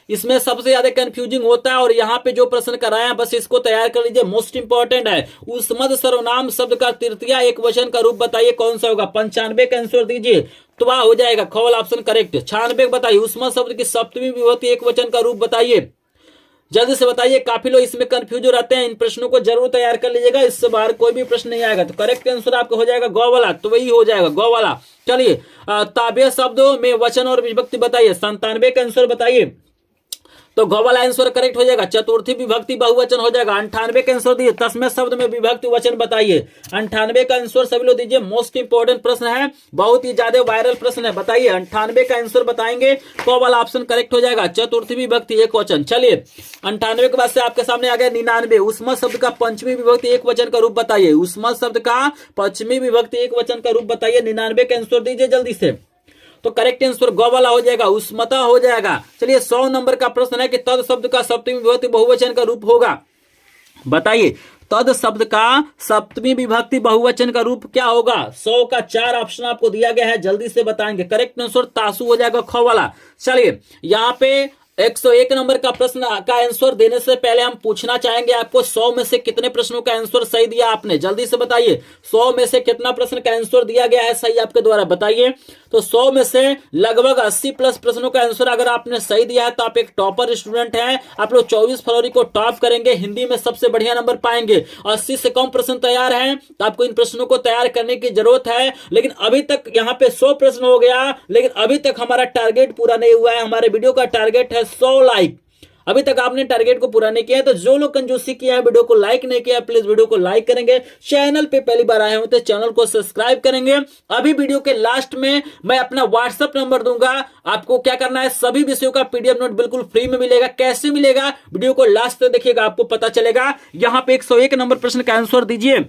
इसमें सबसे ज्यादा कंफ्यूजिंग होता है, और यहाँ पे जो प्रश्न कराया है बस इसको तैयार कर लीजिए, मोस्ट इंपॉर्टेंट है। उस्मद सर्वनाम शब्द का तृतीया एक वचन का रूप बताइए, कौन सा होगा? 95 का आंसर दीजिए। त्वा हो जाएगा, ख वाला ऑप्शन करेक्ट। 96 बताइए उस्मद शब्द की सप्तमी विभक्ति एक वचन का रूप बताइए। जल्दी से बताइए, काफी लोग इसमें कंफ्यूज हो रहते हैं। इन प्रश्नों को जरूर तैयार कर लीजिएगा, इससे बाहर कोई भी प्रश्न नहीं आएगा। तो करेक्ट आंसर आपका हो जाएगा गौ वाला, तो वही हो जाएगा गौ वाला। चलिए ताबे शब्दों में वचन और विभक्ति बताइए। 97 का आंसर बताइए, तो गौ वाला आंसर करेक्ट हो जाएगा। चतुर्थी विभक्ति बहुवचन हो जाएगा। 98 का आंसर दिए। 10वें शब्द में विभक्ति वचन बताइए। 98 का आंसर सभी लोग दीजिए। मोस्ट इंपोर्टेंट प्रश्न है, बहुत ही ज्यादा वायरल प्रश्न है। बताइए 98 का आंसर बताएंगे, गौ वाला ऑप्शन करेक्ट हो जाएगा। चतुर्थी विभक्ति एक वचन। चलिए 98 के बाद से आपके सामने आ गया 99। उस्मत शब्द का पंचमी विभक्ति एक वचन का रूप बताइए। उस्मत शब्द का पश्चिमी विभक्ति एक वचन का रूप बताइए। 99 का आंसर दीजिए जल्दी से। तो करेक्ट आंसर गौ वाला हो जाएगा, उस्मता हो जाएगा। चलिए 100 नंबर का प्रश्न है कि तद शब्द का सप्तमी विभक्ति बहुवचन का रूप होगा। बताइए तद शब्द का सप्तमी विभक्ति बहुवचन का रूप क्या होगा। 100 का 4 ऑप्शन आपको दिया गया है, जल्दी से बताएंगे। करेक्ट आंसर तासु हो जाएगा, ख वाला। चलिए यहाँ पे 101 नंबर का प्रश्न का आंसर देने से पहले हम पूछना चाहेंगे आपको 100 में से कितने प्रश्नों का आंसर सही दिया आपने, जल्दी से बताइए। 100 में से कितना प्रश्न का आंसर दिया गया है सही आपके द्वारा, बताइए। तो 100 में से लगभग 80 प्लस प्रश्नों का आंसर अगर आपने सही दिया है तो आप एक टॉपर स्टूडेंट हैं। आप लोग 24 फरवरी को टॉप करेंगे, हिंदी में सबसे बढ़िया नंबर पाएंगे। 80 से कम प्रश्न तैयार हैं तो आपको इन प्रश्नों को तैयार करने की जरूरत है। लेकिन अभी तक यहाँ पे 100 प्रश्न हो गया, लेकिन अभी तक हमारा टारगेट पूरा नहीं हुआ है। हमारे वीडियो का टारगेट है 100 लाइक। अभी तक आपने टारगेट को पूरा नहीं किया है, तो जो लोग कंजूसी किया है, वीडियो को लाइक नहीं किया, प्लीज वीडियो को लाइक करेंगे। चैनल पे पहली बार आए हो तो चैनल को सब्सक्राइब करेंगे। अभी वीडियो के लास्ट में मैं अपना व्हाट्सएप नंबर दूंगा, आपको क्या करना है, सभी विषयों का पीडीएफ नोट बिल्कुल फ्री में मिलेगा। कैसे मिलेगा, वीडियो को लास्ट तक देखिएगा, आपको पता चलेगा। यहाँ पे 101 नंबर प्रश्न का आंसर दीजिए।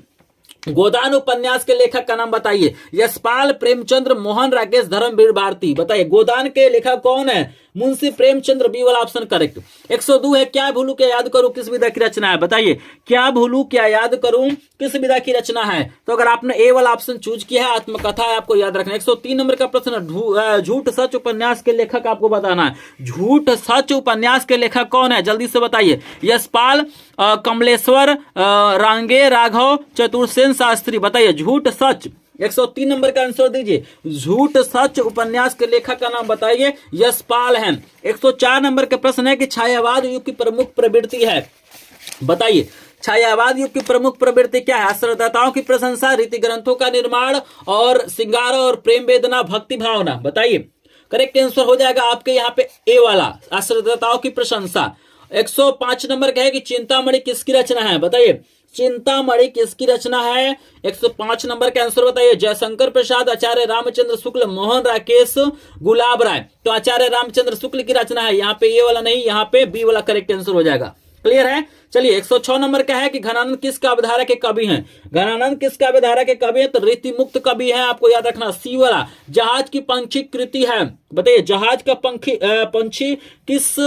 गोदान उपन्यास के लेखक का नाम बताइए। यशपाल, प्रेमचंद्र, मोहन, राकेश, धर्मवीर भारती। बताइए गोदान के लेखक कौन है। मुंशी प्रेमचंद्र, बी वाला ऑप्शन करेक्ट। 102 है क्या भूलू क्या याद करूं किस विधा की रचना है। बताइए क्या भूलू क्या याद करूं किस विधा की रचना है। तो अगर आपने ए वाला ऑप्शन चूज किया है, आत्मकथा है, आपको याद रखना। 103 नंबर का प्रश्न, झूठ सच उपन्यास के लेखक आपको बताना है। झूठ सच उपन्यास के लेखक कौन है, जल्दी से बताइए। यशपाल, कमलेश्वर, रांगे, राघव, चतुर्सेन शास्त्री। बताइए झूठ सच। 103 नंबर का आंसर दीजिए। झूठ सच उपन्यास के लेखक का नाम बताइए, यशपाल हैं। 104 नंबर का प्रश्न है कि छायावाद युग की प्रमुख प्रवृत्ति है। बताइए छायावाद युग की प्रमुख प्रवृत्ति क्या है। आश्रयदाताओं की प्रशंसा, रीति ग्रंथों का निर्माण और श्रृंगार और प्रेम वेदना, भक्ति भावना। बताइए करेक्ट आंसर हो जाएगा आपके यहाँ पे ए वाला, आश्रयदाताओं की प्रशंसा। 105 नंबर का है कि चिंतामणि किसकी रचना है। बताइए चिंतामणि किसकी रचना है। 105 नंबर का आंसर बताइए। जयशंकर प्रसाद, आचार्य रामचंद्र शुक्ल, मोहन, राकेश, गुलाब राय। तो आचार्य रामचंद्र शुक्ल की रचना है। यहाँ पे ये वाला नहीं, यहाँ पे बी वाला करेक्ट आंसर हो जाएगा। क्लियर है। चलिए 106 नंबर का है कि घनानंद किस काव्यधारा के कवि हैं। घनानंद किस काव्यधारा के कवि हैं, तो रीति मुक्त कवि है, आपको याद रखना। सी वाला। जहाज की पंछी कृति है। बताइए जहाज का पंछी किस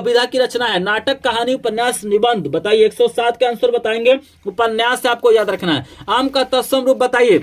विधा की रचना है। नाटक, कहानी, उपन्यास, निबंध। बताइए 107 का आंसर बताएंगे। उपन्यास से आपको याद रखना है। आम का तत्सम रूप बताइए।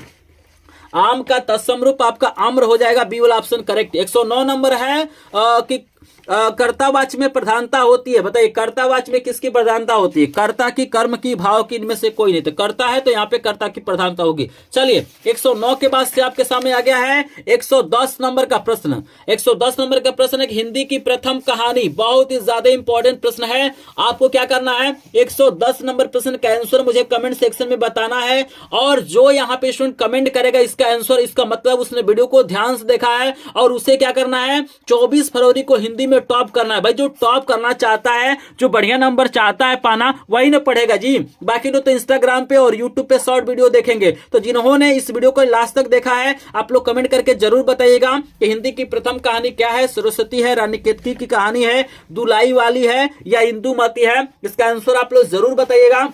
आम का तत्सम रूप आपका आम्र हो जाएगा, बी वाला ऑप्शन करेक्ट। 109 नंबर है कि कर्तावाच में प्रधानता होती है। बताइए कर्तावाच में किसकी प्रधानता होती है। कर्ता की, कर्म की, भाव की, इनमें से कोई नहीं। तो कर्ता है तो यहाँ पे कर्ता की प्रधानता होगी। चलिए 109 के बाद से आपके सामने आ गया है 110 नंबर का प्रश्न। 110 नंबर का प्रश्न है हिंदी की प्रथम कहानी। बहुत ही ज्यादा इंपॉर्टेंट प्रश्न है। आपको क्या करना है, 110 नंबर प्रश्न का आंसर मुझे कमेंट सेक्शन में बताना है। और जो यहाँ पे स्टूडेंट कमेंट करेगा इसका आंसर, इसका मतलब उसने वीडियो को ध्यान से देखा है और उसे क्या करना है, 24 फरवरी को हिंदी में टॉप करना है। भाई जो टॉप करना चाहता है, जो बढ़िया नंबर चाहता है पाना, वही ना पढ़ेगा जी। बाकी लोग तो इंस्टाग्राम पे और यूट्यूब पे शॉर्ट वीडियो देखेंगे। तो जिन्होंने इस वीडियो को लास्ट तक देखा है, आप लोग कमेंट करके जरूर बताइएगा कि हिंदी की प्रथम कहानी क्या है। सरस्वती है, रानी केतकी की कहानी है, दुलाई वाली है या इंदुमती है। इसका आंसर आप लोग जरूर बताइएगा।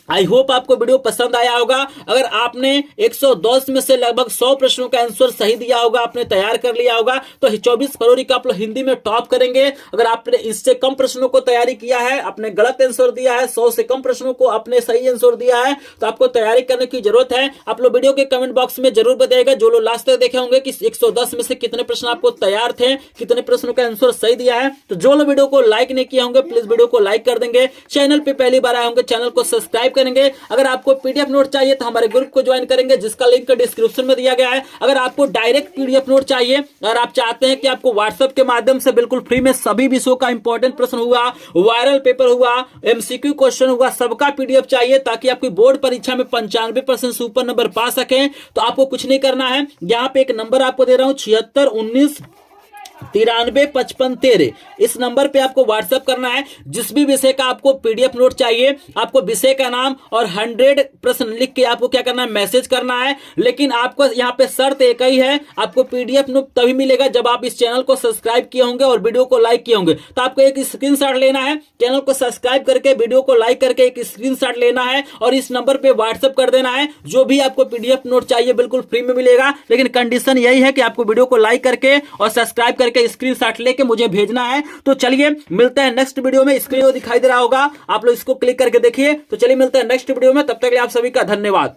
आई होप आपको वीडियो पसंद आया होगा। अगर आपने 110 में से लगभग 100 प्रश्नों का आंसर सही दिया होगा, आपने तैयार कर लिया होगा, तो 24 फरवरी का आप लोग हिंदी में टॉप करेंगे। अगर आपने इससे कम प्रश्नों को तैयारी किया है, आपने गलत आंसर दिया है, 100 से कम प्रश्नों को आपने सही आंसर दिया है, तो आपको तैयारी करने की जरूरत है। आप लोग वीडियो के कमेंट बॉक्स में जरूर बताइएगा, जो लोग लास्ट तक देखे होंगे, कि 110 में से कितने प्रश्न आपको तैयार थे, कितने प्रश्नों का आंसर सही दिया है। तो जो लोग वीडियो को लाइक नहीं किए होंगे, प्लीज वीडियो को लाइक कर देंगे। चैनल पे पहली बार आए होंगे, चैनल को सब्सक्राइब करेंगे। अगर आपको पीडीएफ नोट चाहिए तो हमारे ग्रुप को ज्वाइन करेंगे, जिसका लिंक डिस्क्रिप्शन में दिया गया है। अगर आपको डायरेक्ट पीडीएफ नोट चाहिए, अगर आप चाहते हैं कि आपको व्हाट्सएप के माध्यम से बिल्कुल फ्री में सभी विषयों का इंपॉर्टेंट प्रश्न हुआ, वायरल पेपर हुआ, एमसीक्यू क्वेश्चन हुआ, सबका पीडीएफ चाहिए ताकि आपकी बोर्ड परीक्षा में 95% से ऊपर नंबर पा सकें, तो आपको कुछ नहीं करना है। यहां पे एक नंबर आपको दे रहा हूं 7619935513, इस नंबर पे आपको व्हाट्सएप करना है। जिस भी विषय का आपको पीडीएफ नोट चाहिए, आपको विषय का नाम और 100 प्रश्न लिख के आपको क्या करना है, मैसेज करना है। लेकिन आपको यहाँ पे शर्त एक ही है, आपको पीडीएफ नोट तभी मिलेगा जब आप इस चैनल को सब्सक्राइब किए होंगे और वीडियो को लाइक किए होंगे। तो आपको एक स्क्रीनशॉट लेना है, चैनल को सब्सक्राइब करके वीडियो को लाइक करके एक स्क्रीनशॉट लेना है और इस नंबर पे व्हाट्सएप कर देना है। जो भी आपको पीडीएफ नोट चाहिए बिल्कुल फ्री में मिलेगा, लेकिन कंडीशन यही है कि आपको वीडियो को लाइक करके और सब्सक्राइब करके स्क्रीनशॉट लेके मुझे भेजना है। तो चलिए मिलते हैं नेक्स्ट वीडियो में। स्क्रीन दिखाई दे रहा होगा, आप लोग इसको क्लिक करके देखिए। तो चलिए मिलते हैं नेक्स्ट वीडियो में, तब तक के लिए आप सभी का धन्यवाद।